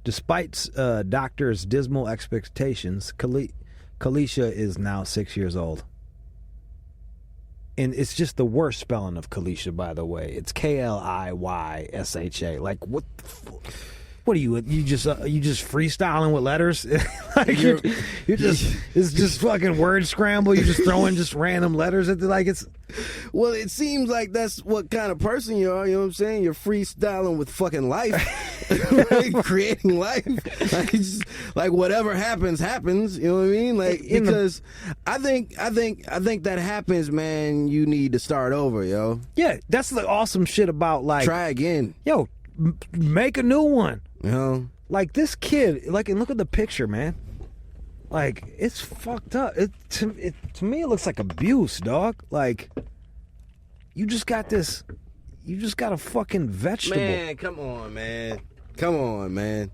Despite doctors' dismal expectations, Kalisha is now 6 years old. And it's just the worst spelling of Kalisha, by the way. It's Kliyssha. Like, what the what are you just freestyling with letters? Like you're just it's just fucking word scramble. You're just throwing just random letters at it's. Well, it seems like that's what kind of person you are. You know what I'm saying? You're freestyling with fucking life, right? Creating life. Like whatever happens. You know what I mean? Like because I think that happens, man. You need to start over, yo. Yeah, that's the awesome shit about like try again, yo. Make a new one. You know, like this kid. Like, and look at the picture, man. Like, it's fucked up. To me, it looks like abuse, dog. Like, you just got a fucking vegetable. Man, come on, man.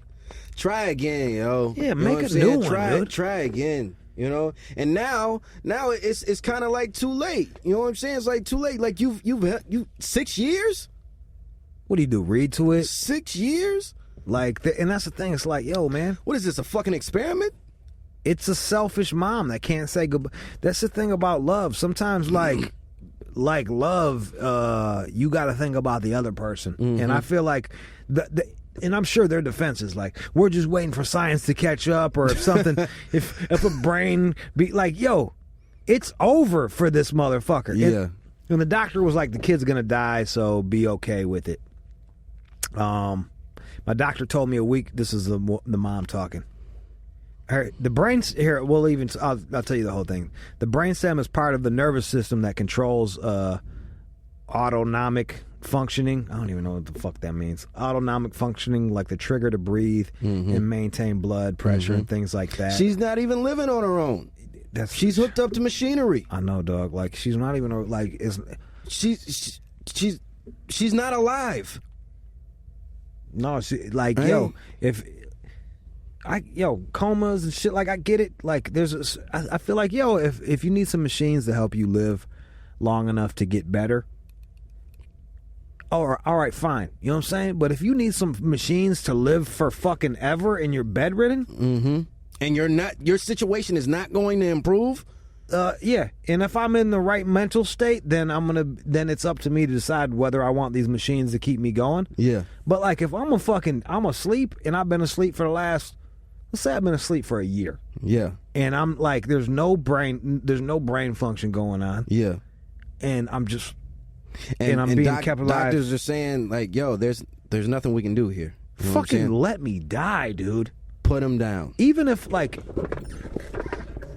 Try again, yo. Yeah, you make a new one, dude. Try again. You know, and now it's kind of like too late. You know what I'm saying? It's like too late. Like you 6 years. What do you do? Read to it? 6 years? Like, and that's the thing. It's like, yo, man. What is this, a fucking experiment? It's a selfish mom that can't say goodbye. That's the thing about love. Sometimes, like love, you got to think about the other person. Mm-hmm. And I feel like, and I'm sure their defense is like, we're just waiting for science to catch up, or if something, if a brain be like, yo, it's over for this motherfucker. Yeah. And the doctor was like, the kid's going to die, so be okay with it. My doctor told me a week. This is the mom talking. The brain here. I'll tell you the whole thing. The brainstem is part of the nervous system that controls autonomic functioning. I don't even know what the fuck that means. Autonomic functioning, like the trigger to breathe and maintain blood pressure and things like that. She's not even living on her own. She's hooked up to machinery. I know, dog. Like, she's not even like. She's not alive. No, yo, comas and shit. Like, I get it. Like, I feel like, yo, if you need some machines to help you live long enough to get better, all right, fine. You know what I'm saying? But if you need some machines to live for fucking ever and you're bedridden, and your situation is not going to improve. Yeah, and if I'm in the right mental state, then then it's up to me to decide whether I want these machines to keep me going. Yeah. But like, if I'm asleep, and I've been asleep for let's say I've been asleep for a year. Yeah. And I'm like, there's no brain function going on. Yeah. And I'm just, and I'm being kept alive. Doctors are saying like, yo, there's nothing we can do here. You know fucking let me die, dude. Put him down. Even if like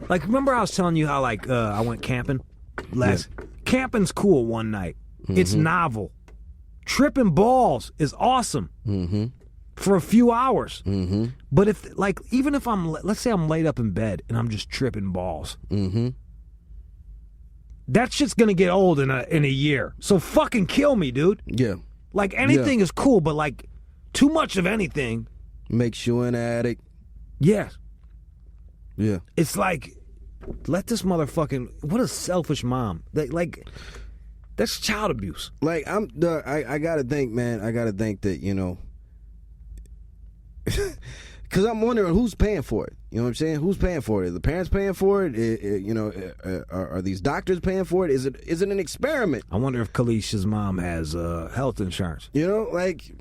remember I was telling you how I went camping Camping's cool one night. It's novel. Tripping balls is awesome for a few hours. But if even if let's say I'm laid up in bed and I'm just tripping balls, that shit's gonna get old in a year. So fucking kill me, dude. Yeah. Like, anything is cool, but, like, too much of anything makes you an addict. Yeah. Yeah. It's like, let this motherfucking, what a selfish mom. Like, that's child abuse. Like, I gotta think, man. I gotta think that, you know, because I'm wondering who's paying for it. You know what I'm saying? Who's paying for it? Are the parents paying for it? You know, are these doctors paying for it? Is it an experiment? I wonder if Kalisha's mom has health insurance. You know, like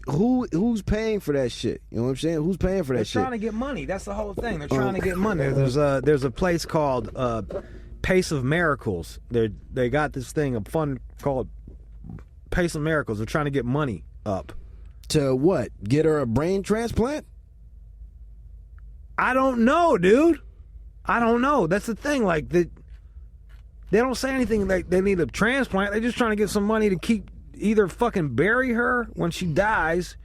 who's paying for that shit? You know what I'm saying? Who's paying for that shit? They're trying to get money. That's the whole thing. They're trying to get money. There's a place called Pace of Miracles. They got this thing, a fund called Pace of Miracles. They're trying to get money up. To what? Get her a brain transplant? I don't know, dude. I don't know. That's the thing. Like, they don't say anything like they need a transplant. They're just trying to get some money to keep, either fucking bury her when she dies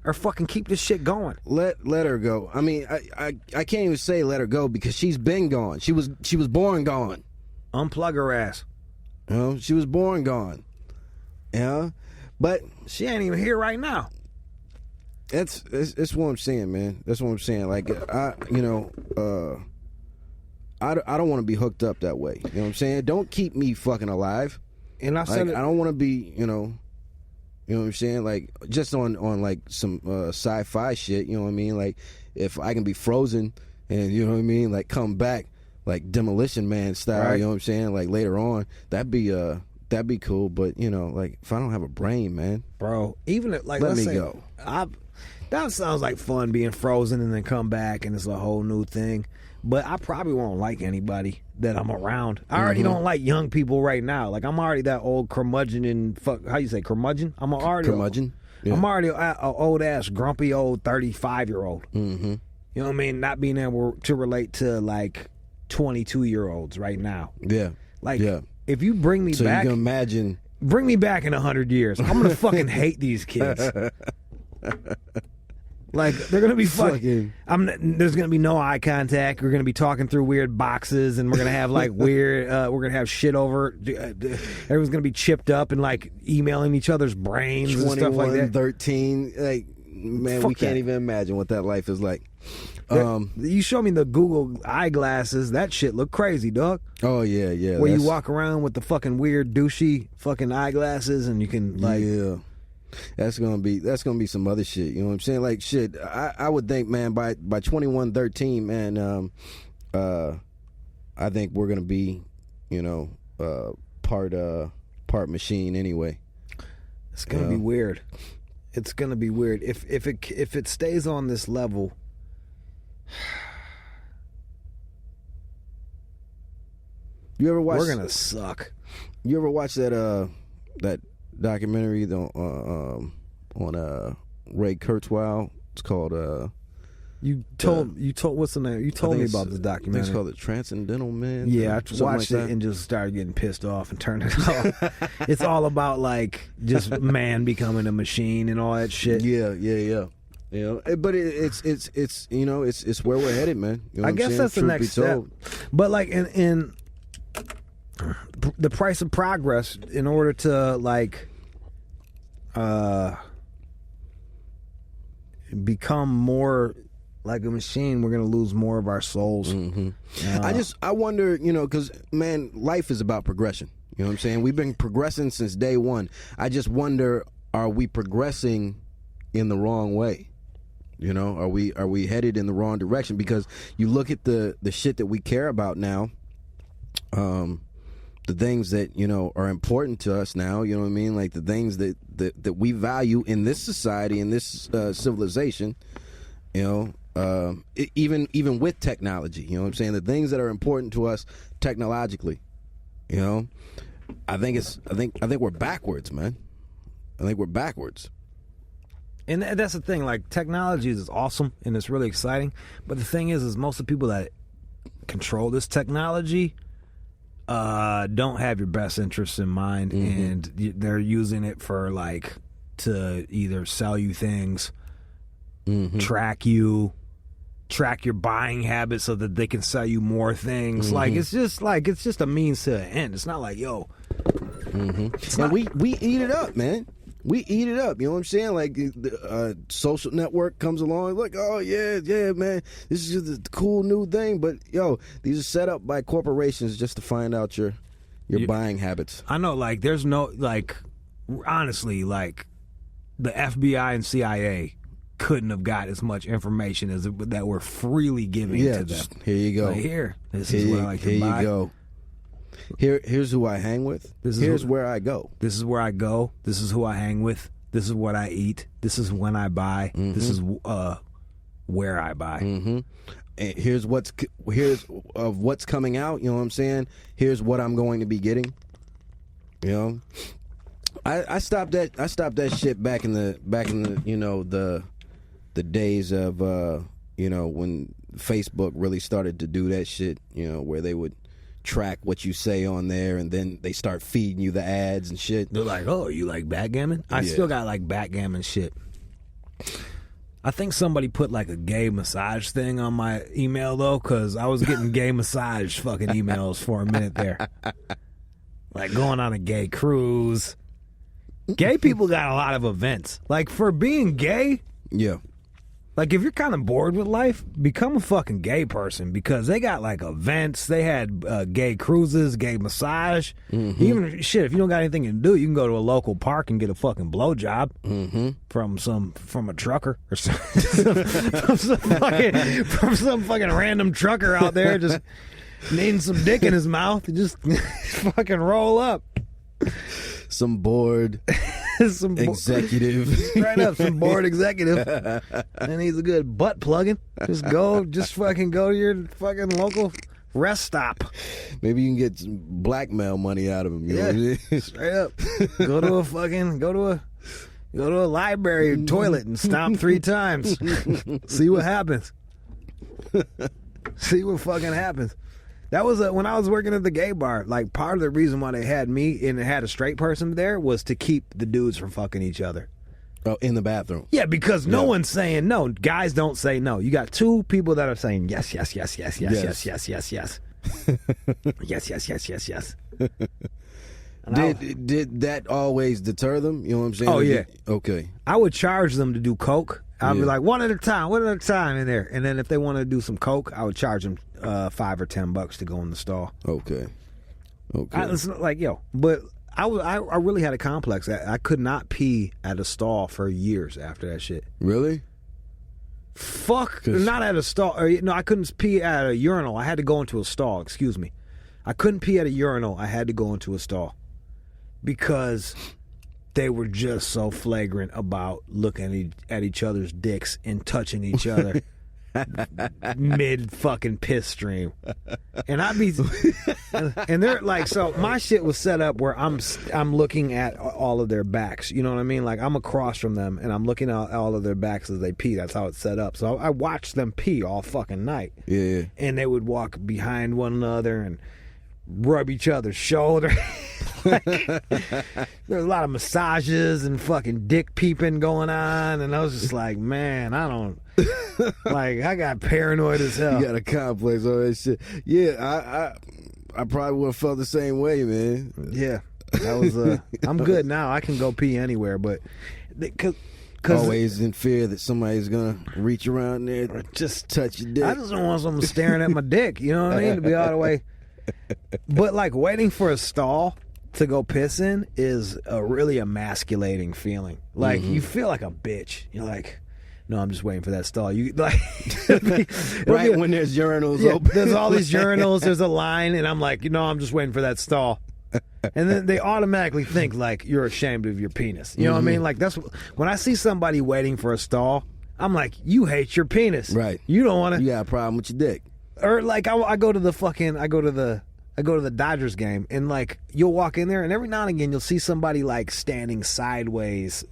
or fucking keep this shit going. Let her go. I mean, I can't even say let her go because she's been gone. She was born gone. Unplug her ass. You know, she was born gone. Yeah, but she ain't even here right now. That's what I'm saying, man. That's what I'm saying. Like, I don't want to be hooked up that way. You know what I'm saying? Don't keep me fucking alive. And I said, I don't want to be, you know what I'm saying? Like, just on like some sci-fi shit. You know what I mean? Like, if I can be frozen and, you know what I mean, like come back like Demolition Man style. Right. You know what I'm saying? Like later on, that'd be cool. But you know, like if I don't have a brain, man, bro, even if, like, let me go. That sounds like fun, being frozen and then come back and it's a whole new thing. But I probably won't like anybody that I'm around. I already don't like young people right now. Like, I'm already that old curmudgeon and how you say curmudgeon? I'm already curmudgeon. Yeah. I'm already an old ass, grumpy old 35-year-old. Mm-hmm. You know what I mean? Not being able to relate to like 22-year-olds right now. Yeah. Like, if you bring me back, so you can imagine. Bring me back in 100 years. I'm gonna fucking hate these kids. Like, they're gonna be fucking. There's gonna be no eye contact. We're gonna be talking through weird boxes, and we're gonna have like weird. We're gonna have shit over. Everyone's gonna be chipped up and like emailing each other's brains and stuff like that. 13, like, man, we can't even imagine what that life is like. You show me the Google eyeglasses. That shit look crazy, dog. Oh yeah. Where you walk around with the fucking weird douchey fucking eyeglasses, and you can like. Yeah. That's gonna be some other shit. You know what I'm saying? Like, shit. I would think, man, by 2113, man, I think we're gonna be, you know, part machine anyway. It's gonna be weird. It's gonna be weird if it stays on this level. You ever watch? We're gonna suck. You ever watch that documentary on Ray Kurzweil? It's called You told what's the name? You told me about this documentary. It's called The Transcendental Man. Yeah, I watched it and just started getting pissed off and turned it off. It's all about like just man becoming a machine and all that shit. Yeah. You know, but it's you know, it's where we're headed, man. You know I guess that's the next step. But like in the price of progress, in order to like become more like a machine, we're gonna lose more of our souls. Mm-hmm. I wonder, you know, because man, life is about progression. You know what I'm saying? We've been progressing since day one. I just wonder, are we progressing in the wrong way? You know, are we headed in the wrong direction? Because you look at the shit that we care about now, the things that, you know, are important to us now, you know what I mean? Like the things that we value in this society, in this civilization, you know, even with technology, you know what I'm saying? The things that are important to us technologically, you know, I think we're backwards, man. I think we're backwards. And that's the thing, like, technology is awesome and it's really exciting, but the thing is most of the people that control this technology don't have your best interests in mind, and they're using it for, like, to either sell you things, track your buying habits so that they can sell you more things. Like, it's just a means to an end. It's not like, yo, And we eat it up, man. We eat it up. You know what I'm saying? Like the social network comes along, like, oh yeah, man, this is just a cool new thing. But yo, these are set up by corporations just to find out your buying habits. I know, like, there's no, like, honestly, like, the FBI and CIA couldn't have got as much information as that we're freely giving to them. Here you go. Like, this is what I like to buy. Here you go. Here's who I hang with. Here's where I go. This is where I go. This is who I hang with. This is what I eat. This is when I buy. This is where I buy. And here's what's coming out. You know what I'm saying? Here's what I'm going to be getting. You know, I stopped that shit back in the you know the days of you know, when Facebook really started to do that shit. You know, where they would track what you say on there, and then they start feeding you the ads and shit. They're like, oh, you like backgammon? I still got like backgammon shit. I think somebody put like a gay massage thing on my email though, because I was getting gay massage fucking emails for a minute there. Like going on a gay cruise. Gay people got a lot of events. Like for being gay, yeah. Like, if you're kind of bored with life, become a fucking gay person, because they got, like, events. They had gay cruises, gay massage. Even, shit, if you don't got anything to do, you can go to a local park and get a fucking blowjob from a trucker or from some fucking random trucker out there just needing some dick in his mouth and just fucking roll up. Some bored executive. Straight up, some bored executive. And he's a good butt plugging. Just fucking go to your fucking local rest stop. Maybe you can get some blackmail money out of him. You know what I mean? Straight up. Go to a library toilet and stomp 3 times. See what happens. See what fucking happens. That was when I was working at the gay bar. Like, part of the reason why they had me and had a straight person there was to keep the dudes from fucking each other. Oh, in the bathroom. Yeah, because no one's saying no. Guys don't say no. You got 2 people that are saying yes, yes, yes, yes, yes, yes, yes, yes, yes. Yes, yes, yes, yes, yes. Did that always deter them? You know what I'm saying? Oh, yeah. Okay. I would charge them to do coke. I'd be like, one at a time in there. And then if they wanted to do some coke, I would charge them $5 or $10 to go in the stall. Okay. It's like, but I really had a complex. I could not pee at a stall for years after that shit. Really? Fuck, not at a stall. No, I couldn't pee at a urinal. I had to go into a stall. Excuse me. I couldn't pee at a urinal. I had to go into a stall because they were just so flagrant about looking at each other's dicks and touching each other mid fucking piss stream. And I'd be, and they're like, so my shit was set up where I'm looking at all of their backs. You know what I mean? Like, I'm across from them and I'm looking at all of their backs as they pee. That's how it's set up. So I watched them pee all fucking night. Yeah. And they would walk behind one another and rub each other's shoulder. Like, there's a lot of massages and fucking dick peeping going on, and I was just like, man, I don't like. I got paranoid as hell. You got a complex on that shit. Yeah, I probably would have felt the same way, man. Yeah, that was. I'm good now. I can go pee anywhere, but cause always in fear that somebody's gonna reach around there, or just touch your dick. I just don't want someone staring at my dick. You know what I mean? To be all the way. But like waiting for a stall to go piss in is a really emasculating feeling. Like, you feel like a bitch. You're like, no, I'm just waiting for that stall. You like right when there's urinals open. There's all these urinals, there's a line, and I'm like, I'm just waiting for that stall. And then they automatically think like you're ashamed of your penis. You know what I mean? Like, that's when I see somebody waiting for a stall, I'm like, you hate your penis. Right. You don't want to. You got a problem with your dick. Or like I go to the Dodgers game, and like you'll walk in there, and every now and again you'll see somebody like standing sideways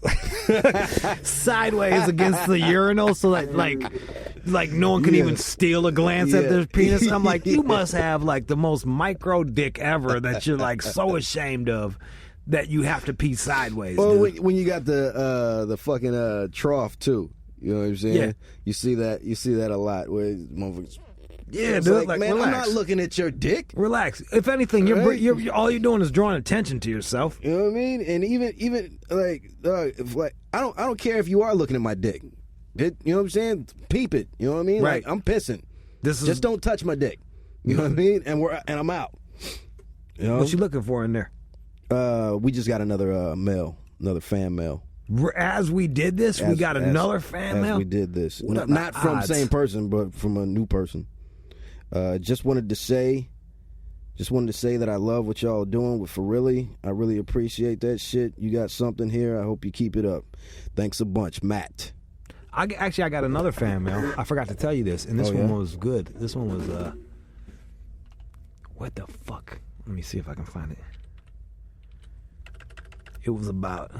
against the urinal, so that like no one can even steal a glance at their penis. I'm like, you must have like the most micro dick ever that you're like so ashamed of that you have to pee sideways. Well, when you got the fucking trough too, you know what I'm saying? Yeah. You see that a lot where motherfuckers Yeah, it's dude, like, man, relax. I'm not looking at your dick. Relax. If anything, you're all you're doing is drawing attention to yourself. You know what I mean? And even like, if, like I don't care if you are looking at my dick. You know what I'm saying? Peep it. You know what I mean? Right. Like, I'm pissing. Just don't touch my dick. You know what I mean? And I'm out. You know? What you looking for in there? We just got another mail, another fan mail. As we did this, we got another fan mail. As we did this, What are not the from the odds? same person, but from a new person. Just wanted to say that I love what y'all are doing with For Really. I really appreciate that shit. You got something here. I hope you keep it up. Thanks a bunch, Matt. I got another fan mail. I forgot to tell you this, and this one was good. This one was what the fuck? Let me see if I can find it. It was about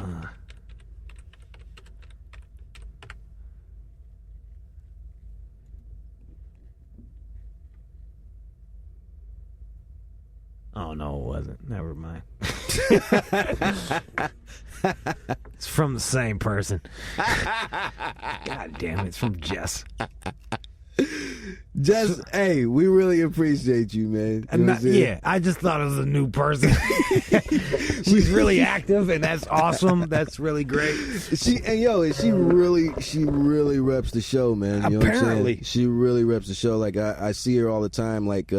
oh no, it wasn't. Never mind. It's from the same person. God damn it, it's from Jess. Jess, hey, we really appreciate you, man. You know what I'm saying? Yeah, I just thought it was a new person. She's really active, and that's awesome. That's really great. She really reps the show, man. You know what I'm Apparently. saying? She really reps the show. Like I see her all the time, like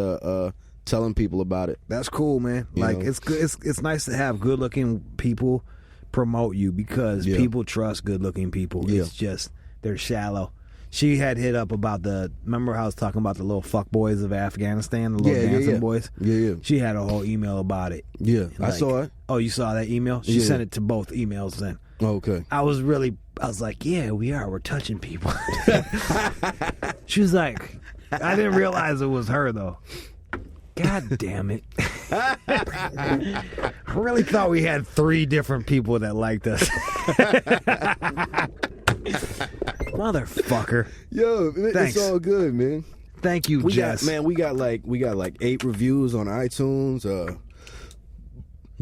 telling people about it. That's cool, man. You Like know? it's good. It's nice to have good-looking people promote you because people trust good-looking people. Yeah. It's just they're shallow. She had hit up about remember how I was talking about the little fuck boys of Afghanistan, the little dancing boys? Yeah. She had a whole email about it. Yeah, I Like, saw it. Oh, you saw that email? She Yeah. sent it to both emails then. Okay. I was like, yeah, we're touching people. She was like, I didn't realize it was her though. God damn it. I really thought we had 3 different people that liked us. Motherfucker. Yo, Thanks. it's all good, man. Thank you, Jess. We got like 8 reviews on iTunes.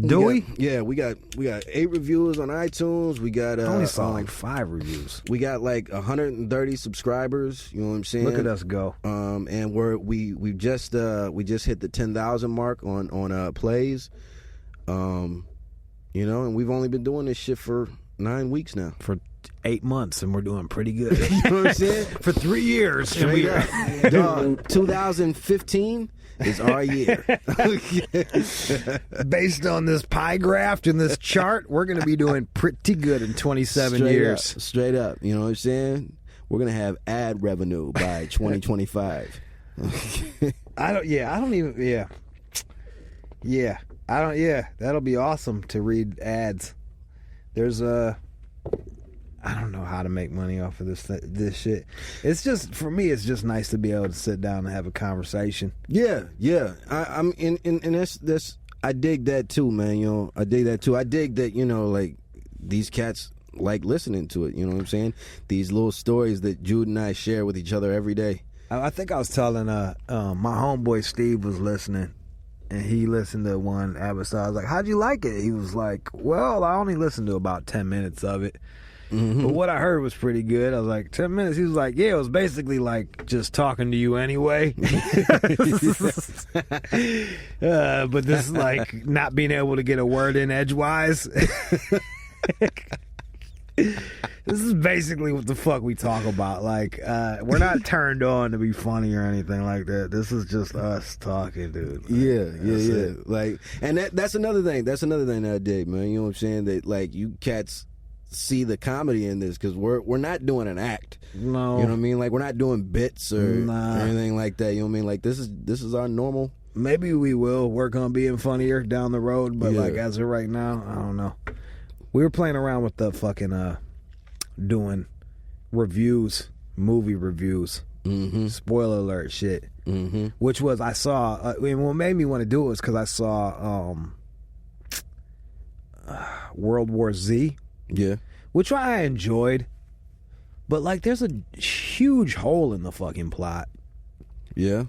Do we? Yeah, we got 8 reviews on iTunes. We got I only saw like 5 reviews. we got like 130 subscribers. You know what I'm saying? Look at us go. And we just hit the 10,000 mark on plays. You know, and we've only been doing this shit for 9 weeks now. For 8 months, and we're doing pretty good. You know what I'm saying? For 3 years. and Straight we up. Dog, 2015 is our year. Based on this pie graph and this chart, we're going to be doing pretty good in 27 years. Straight up. You know what I'm saying? We're going to have ad revenue by 2025. That'll be awesome to read ads. There's I don't know how to make money off of this shit. It's just, for me, it's just nice to be able to sit down and have a conversation. Yeah. I'm in that's I dig that too, man. You know, I dig that too. I dig that, you know, like these cats like listening to it. You know what I'm saying? These little stories that Jude and I share with each other every day. I think I was telling my homeboy Steve was listening, and he listened to one episode. I was like, "How'd you like it?" He was like, "Well, I only listened to about 10 minutes of it." Mm-hmm. But what I heard was pretty good. I was like, 10 minutes? He was like, yeah, it was basically like just talking to you anyway. But this is like not being able to get a word in edgewise. This is basically what the fuck we talk about. Like, we're not turned on to be funny or anything like that. This is just us talking, dude. Like, Yeah. it. Like, and that's another thing. That's another thing that I dig, man. You know what I'm saying? That like you cats see the comedy in this because we're not doing an act. No, You know what I mean? Like we're not doing bits or Nah. anything like that. You know what I mean? Like this is our normal. maybe we will work on being funnier down the road, but Yeah. like as of right now, I don't know. We were playing around with the fucking doing reviews, movie reviews, spoiler alert shit. Mm-hmm. Which was I saw. And what made me want to do it was because I saw World War Z, Yeah. which I enjoyed, but like there's a huge hole in the fucking plot. Yeah.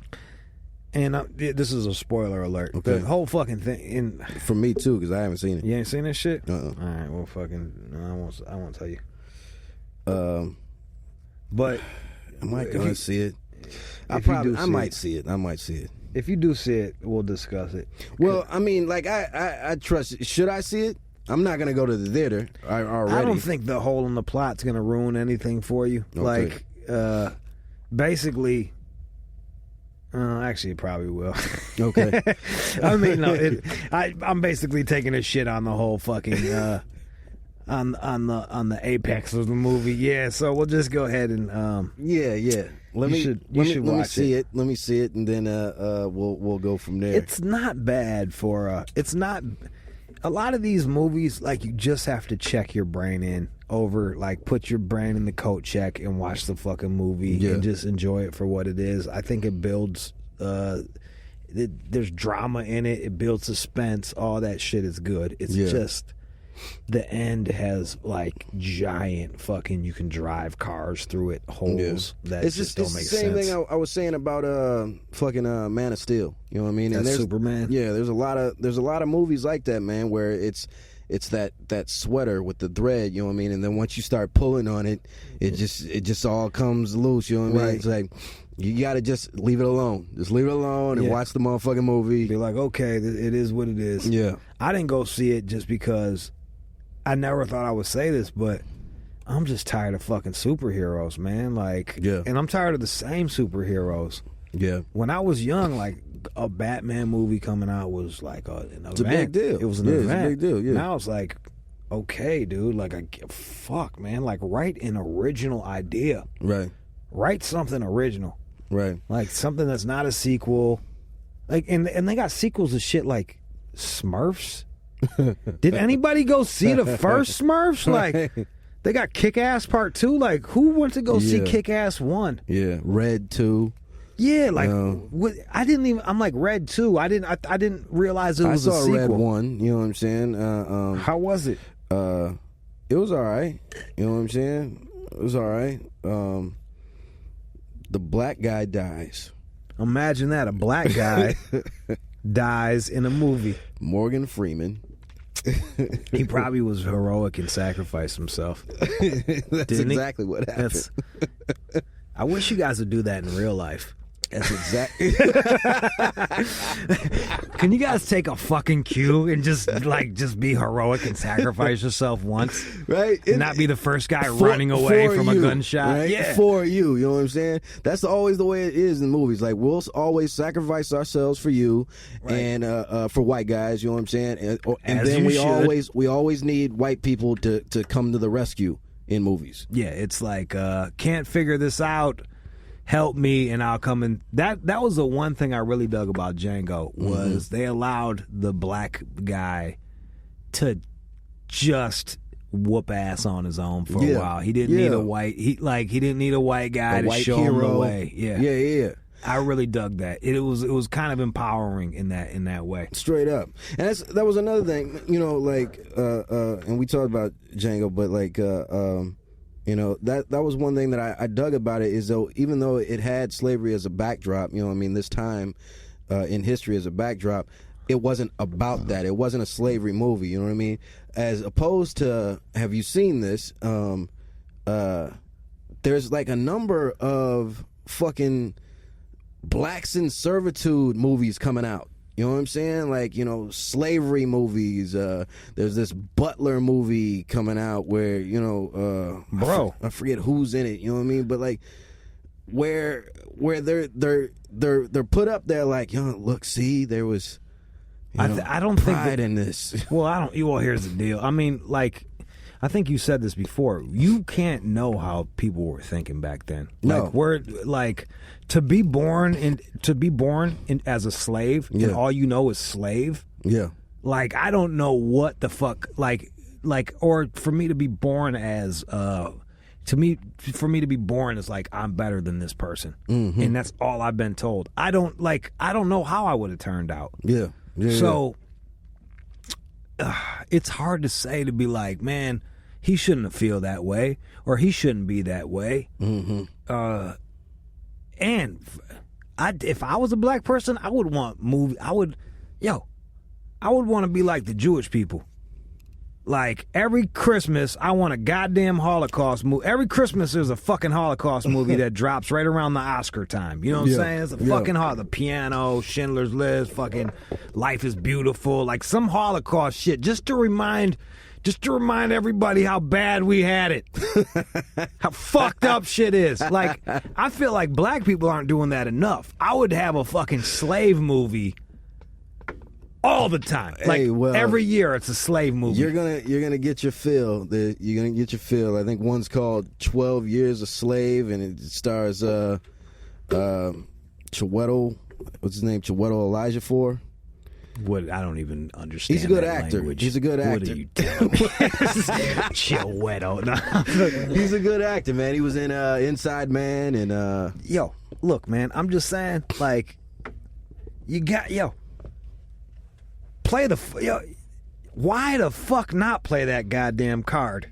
And this is a spoiler alert. Okay. The whole fucking thing. For me too, because I haven't seen it. You ain't seen this shit? Uh-uh. All right, well, fucking, no, I won't tell you. Um, But am I gonna see it? I might see it. If you do see it, we'll discuss it. Well, I mean, like I trust it. Should I see it? I'm not gonna go to the theater already. I don't think the hole in the plot's gonna ruin anything for you. Okay. Like, basically, actually, it probably will. Okay. I mean, no, I'm basically taking a shit on the whole fucking on the apex of the movie. Yeah, so we'll just go ahead and yeah. Let me see it. Let me see it, and then we'll go from there. It's not bad for it's not. A lot of these movies, like, you just have to check your brain in over, like, put your brain in the coat check and watch the fucking movie and just enjoy it for what it is. I think it builds, there's drama in it. It builds suspense. All that shit is good. It's just the end has, like, giant fucking, you can drive cars through it, holes that just don't make sense. It's the same thing I was saying about fucking Man of Steel. You know what I mean? And Superman. Yeah, there's a lot of movies like that, man, where it's that sweater with the thread, you know what I mean? And then once you start pulling on it, it just all comes loose, you know what I mean? It's like, you gotta just leave it alone. Just leave it alone and watch the motherfucking movie. Be like, okay, it is what it is. Yeah. I didn't go see it just because I never thought I would say this, but I'm just tired of fucking superheroes, man. Like, and I'm tired of the same superheroes. Yeah. When I was young, like, a Batman movie coming out was like an event. It's a big deal. It was an event. It's a big deal. Yeah. Now it's like, okay, dude. Like, fuck, man. Like, write an original idea. Right. Write something original. Right. Like something that's not a sequel. Like, and they got sequels to shit like Smurfs. Did anybody go see the first Smurfs? Like, they got Kick-Ass Part 2. Like, who went to go see Kick-Ass 1? Yeah, Red 2. Yeah, like I didn't even. I'm like Red 2. I didn't realize it was a sequel. I saw Red 1. You know what I'm saying? How was it? It was all right. You know what I'm saying? It was all right. The black guy dies. Imagine that, a black guy dies in a movie. Morgan Freeman. He probably was heroic and sacrificed himself. That's exactly what happened. I wish you guys would do that in real life. That's exactly. Can you guys take a fucking cue and just be heroic and sacrifice yourself once, right? And not be the first guy running away from a gunshot, right? Yeah, for you. You know what I'm saying? That's always the way it is in movies. Like, we'll always sacrifice ourselves for you, right. And for white guys. You know what I'm saying? And then we always need white people to come to the rescue in movies. Yeah, it's like can't figure this out. Help me and I'll come in. That was the one thing I really dug about Django was they allowed the black guy to just whoop ass on his own for a while. He didn't need a white. He didn't need a white guy to show him the way. Yeah. I really dug that. It was kind of empowering in that way. Straight up. And that was another thing, you know, like and we talked about Django, but like you know, that was one thing that I dug about it is even though it had slavery as a backdrop, you know what I mean, this time in history as a backdrop, it wasn't about that. It wasn't a slavery movie, you know what I mean? As opposed to, have you seen this? There's like a number of fucking blacks in servitude movies coming out. You know what I'm saying? Like, you know, slavery movies. There's this Butler movie coming out where, you know, I forget who's in it. You know what I mean? But like, where they're put up there like, you know, look, see, there was, I don't think pride in this. Well, here's the deal. I mean, like, I think you said this before. You can't know how people were thinking back then. No, to be born as a slave, and all you know is slave. Yeah. Like, I don't know what the fuck. Like, or for me to be born as for me to be born as like I'm better than this person, and that's all I've been told. I don't know how I would have turned out. Yeah. So it's hard to say, to be like, man, he shouldn't feel that way, or he shouldn't be that way. And if I was a black person, I would want want to be like the Jewish people. Like, every Christmas, I want a goddamn Holocaust movie. Every Christmas, there's a fucking Holocaust movie that drops right around the Oscar time. You know what I'm saying? It's a fucking The Piano, Schindler's List, fucking Life is Beautiful. Like, some Holocaust shit, just to remind everybody how bad we had it. How fucked up shit is. Like, I feel like black people aren't doing that enough. I would have a fucking slave movie all the time. Like, every year it's a slave movie. You're gonna get your fill. You're gonna get your fill. I think one's called 12 Years a Slave, and it stars Chiwetel. What's his name? Chiwetel Ejiofor. What? I don't even understand. He's a good that actor. Language. He's a good actor. What are you telling me? Chiwetel. No. He's a good actor, man. He was in Inside Man and. Yo, look, man. I'm just saying, like, play why the fuck not play that goddamn card?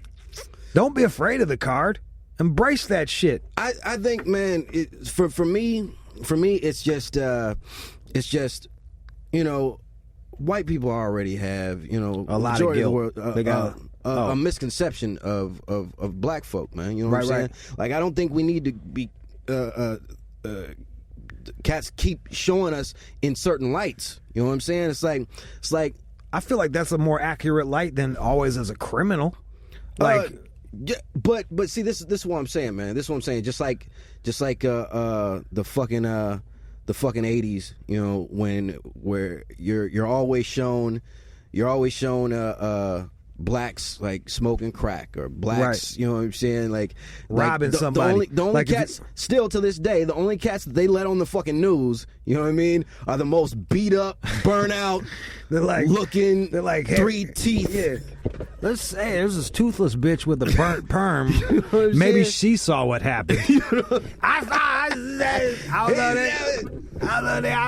Don't be afraid of the card. Embrace that shit. I think, man, for me, it's just, white people already have, a lot of guilt. They got a misconception of black folk, man. You know what I'm saying? Right. Like, I don't think we need to be cats keep showing us in certain lights. You know what I'm saying? It's like I feel like that's a more accurate light than always as a criminal. Like, yeah, but see, this is what I'm saying, man. This is what I'm saying. Just like the fucking 80s, you know, where you're always shown blacks like smoking crack, or blacks, you know what I'm saying, like robbing somebody. The only cats still to this day, the only cats that they let on the fucking news, you know what I mean, are the most beat up, burnt out, they're like 3 teeth. Yeah. Let's say there's this toothless bitch with a burnt perm. Maybe she saw what happened. I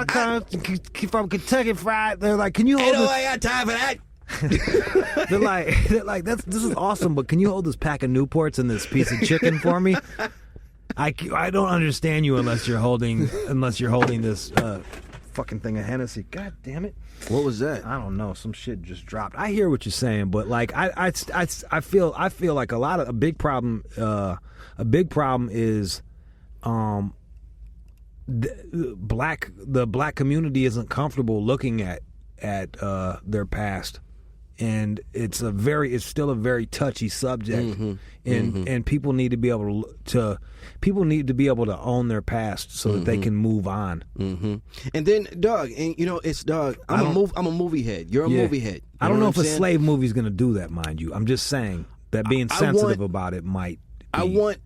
come from Kentucky Fried. They're like, can you hold this? I got time for that. they're like this is awesome, but can you hold this pack of Newports and this piece of chicken for me? I don't understand you unless you're holding this fucking thing of Hennessy. God damn it! What was that? I don't know. Some shit just dropped. I hear what you're saying, but like I feel like a big problem is the black community isn't comfortable looking at their past. And it's still a very touchy subject, and people need to be able to own their past so that they can move on. And then, dog, and you know, it's dog. I'm a movie head. You're a movie head. I don't know if a slave movie is going to do that, mind you. I'm just saying that being sensitive about it might. I want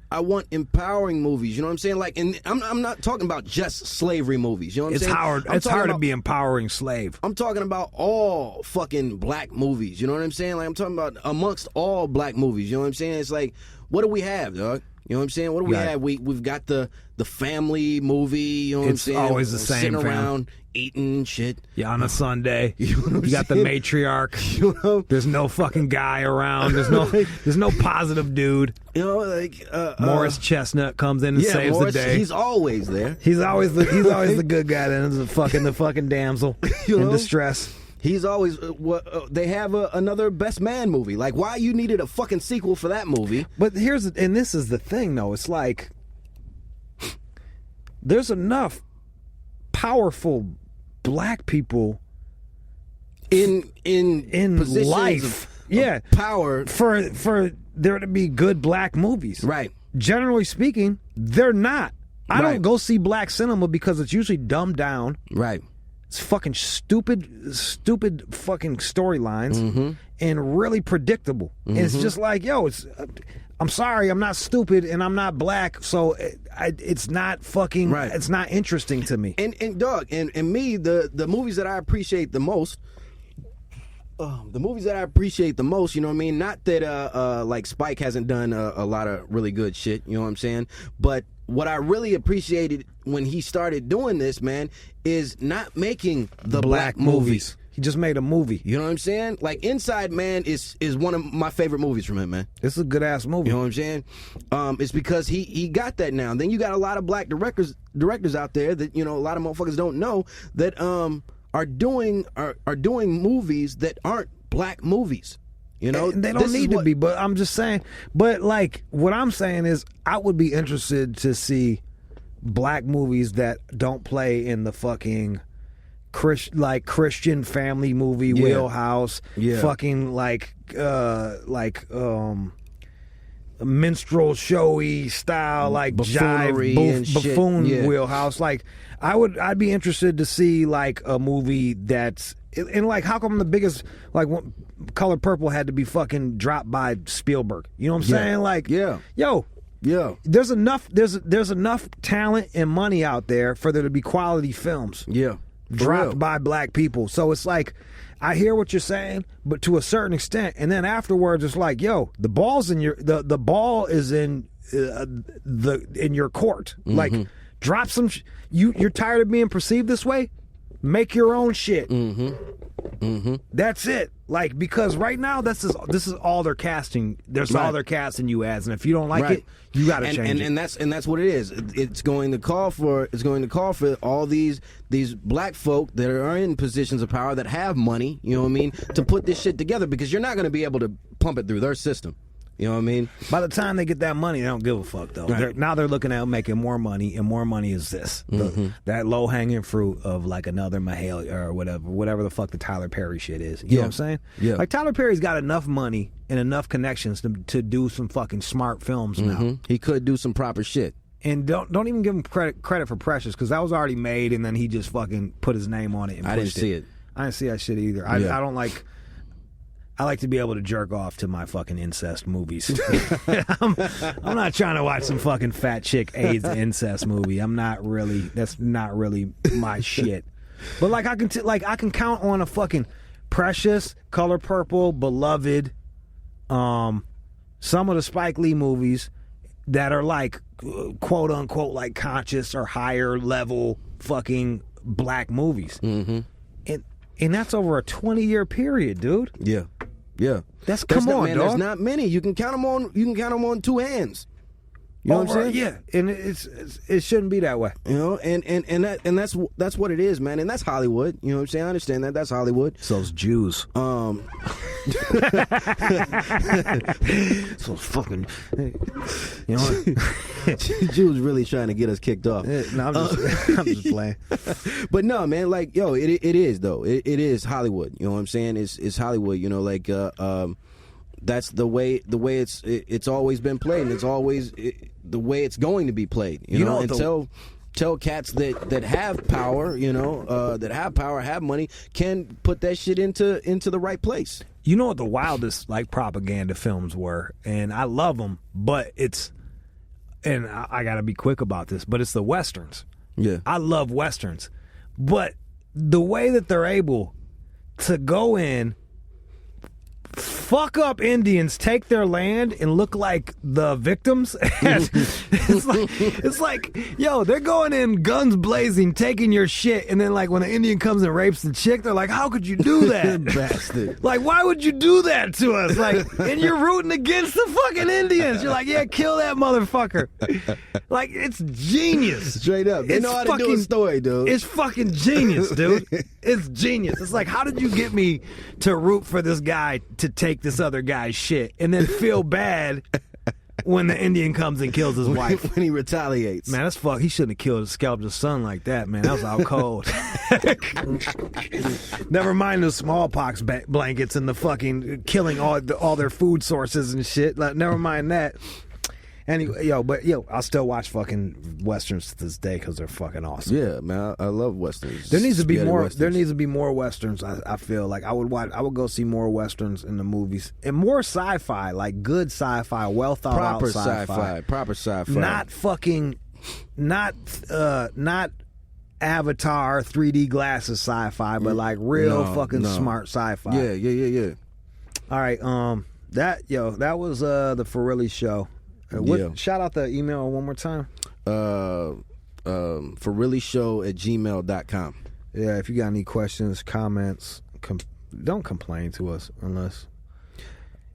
empowering movies. You know what I'm saying? Like, and I'm not talking about just slavery movies. You know what I'm saying? It's hard to be empowering slave. I'm talking about all fucking black movies. You know what I'm saying? Like, I'm talking about amongst all black movies. You know what I'm saying? It's like, what do we have, dog? You know what I'm saying? What do we have? We've got the family movie. You know what I'm saying? It's always the same. Sitting around eating shit. Yeah, on a Sunday. You know what I'm got saying? the matriarch. You know? There's no fucking guy around. There's no positive dude. You know, like Morris Chestnut comes in and saves the day. He's always there. He's always the good guy. Then the fucking damsel in distress. He's always they have another Best Man movie. Like, why you needed a fucking sequel for that movie? But this is the thing, though. It's like there's enough powerful black people in positions life, of power for there to be good black movies. Right. Generally speaking, they're not. I don't go see black cinema because it's usually dumbed down. Right. It's fucking stupid fucking storylines and really predictable. And it's just like, yo, I'm sorry, I'm not stupid and I'm not black, so it's not fucking, it's not interesting to me. And dog, and me, the movies that I appreciate the most, you know what I mean? Not that like Spike hasn't done a lot of really good shit, you know what I'm saying? But what I really appreciated when he started doing this, man, is not making the black movies. He just made a movie. You know what I'm saying? Like, Inside Man is one of my favorite movies from him, man. It's a good ass movie. You know what I'm saying? It's because he got that now. And then you got a lot of black directors out there that, you know, a lot of motherfuckers don't know that are doing movies that aren't black movies. You know, and they don't need to be. But I'm just saying. But like, what I'm saying is, I would be interested to see black movies that don't play in the fucking Christian family movie wheelhouse. Yeah. Fucking like minstrel showy style, like jive buffoon wheelhouse. Like I'd be interested to see like a movie that's, and like, how come the biggest, like, Color Purple had to be fucking dropped by Spielberg? You know what I'm saying? Like, there's enough talent and money out there for there to be quality films. Dropped by black people. So it's like, I hear what you're saying, but to a certain extent, and then afterwards it's like, yo, the ball's in your the ball is in in your court. Like, drop some you're tired of being perceived this way? Make your own shit. That's it. Like, because right now this is all they're casting. There's all they're casting you as, and if you don't like it, you got to change it. And that's what it is. It's going to call for all these black folk that are in positions of power that have money. You know what I mean? To put this shit together, because you're not going to be able to pump it through their system. You know what I mean? By the time they get that money, they don't give a fuck, though. Right. Now they're looking at making more money, and more money is this. That low-hanging fruit of, like, another Mahalia or whatever the fuck the Tyler Perry shit is. You know what I'm saying? Yeah. Like, Tyler Perry's got enough money and enough connections to do some fucking smart films now. He could do some proper shit. And don't even give him credit for Precious, because that was already made, and then he just fucking put his name on it and pushed it. I didn't see it. I didn't see that shit either. I don't like... I like to be able to jerk off to my fucking incest movies. I'm not trying to watch some fucking fat chick AIDS incest movie. That's not really my shit. But like, I can count on a fucking Precious, Color Purple, Beloved, some of the Spike Lee movies that are like, quote unquote, like conscious or higher level fucking black movies. And that's over a 20-year period, dude. Yeah. Come on, man, dog. There's not many. You can count them on two hands. You know what I'm saying? Yeah, and it shouldn't be that way. You know, and that's what it is, man. And that's Hollywood. You know what I'm saying? I understand that. That's Hollywood. So's Jews. So fucking, you know what? Jews really trying to get us kicked off. No, I'm just playing. But no, man, like, yo, it is though. It is Hollywood. You know what I'm saying? It's Hollywood. You know, like that's the way it's always been played, and it's always the way it's going to be played. You know, until tell cats that have power, you know, that have power, have money, can put that shit into the right place. You know what the wildest, like, propaganda films were, and I love them, but and I got to be quick about this, but it's the Westerns. Yeah. I love Westerns, but the way that they're able to go in, fuck up Indians, take their land, and look like the victims. it's like, yo, they're going in guns blazing, taking your shit, and then, like, when an Indian comes and rapes the chick, they're like, how could you do that? Bastard. Like, why would you do that to us? Like, and you're rooting against the fucking Indians. You're like, yeah, kill that motherfucker. Like, it's genius. Straight up. They know how to do a story, dude. It's fucking genius, dude. It's genius. It's like, how did you get me to root for this guy to take this other guy's shit and then feel bad when the Indian comes and kills his wife? When he retaliates. Man, that's fuck. He shouldn't have scalped his son like that, man. That was out cold. Never mind the smallpox blankets and the fucking killing all their food sources and shit. Like, never mind that. Anyway, I'll still watch fucking Westerns to this day because they're fucking awesome. Yeah, man, I love Westerns. There needs to be more. Westerns. There needs to be more Westerns. I feel like I would go see more Westerns in the movies and more sci-fi, like good sci-fi, well thought out sci-fi. Proper sci-fi. Not fucking, not Avatar 3D glasses sci-fi, but like real smart sci-fi. Yeah. All right, that was the Ferrilli show. Shout out the email one more time. FerrilliShow@gmail.com. Yeah, if you got any questions, comments, don't complain to us unless.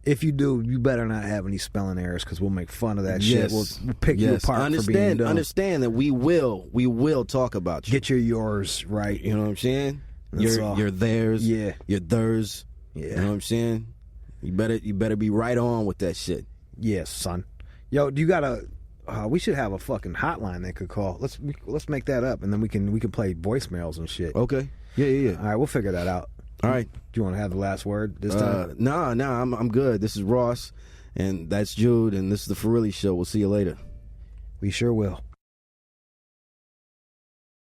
If you do, you better not have any spelling errors because we'll make fun of that shit. We'll pick you apart for being dumb. Understand that we will talk about you. Get yours right. You know what I'm saying? Your theirs. Yeah. Your theirs. Yeah. You know what I'm saying? You better be right on with that shit. Yes, son. Yo, do you got a? We should have a fucking hotline they could call. Let's make that up, and then we can play voicemails and shit. Okay. Yeah. All right, we'll figure that out. All right. Do you want to have the last word this time? No, I'm good. This is Ross, and that's Jude, and this is the Ferrilli Show. We'll see you later. We sure will.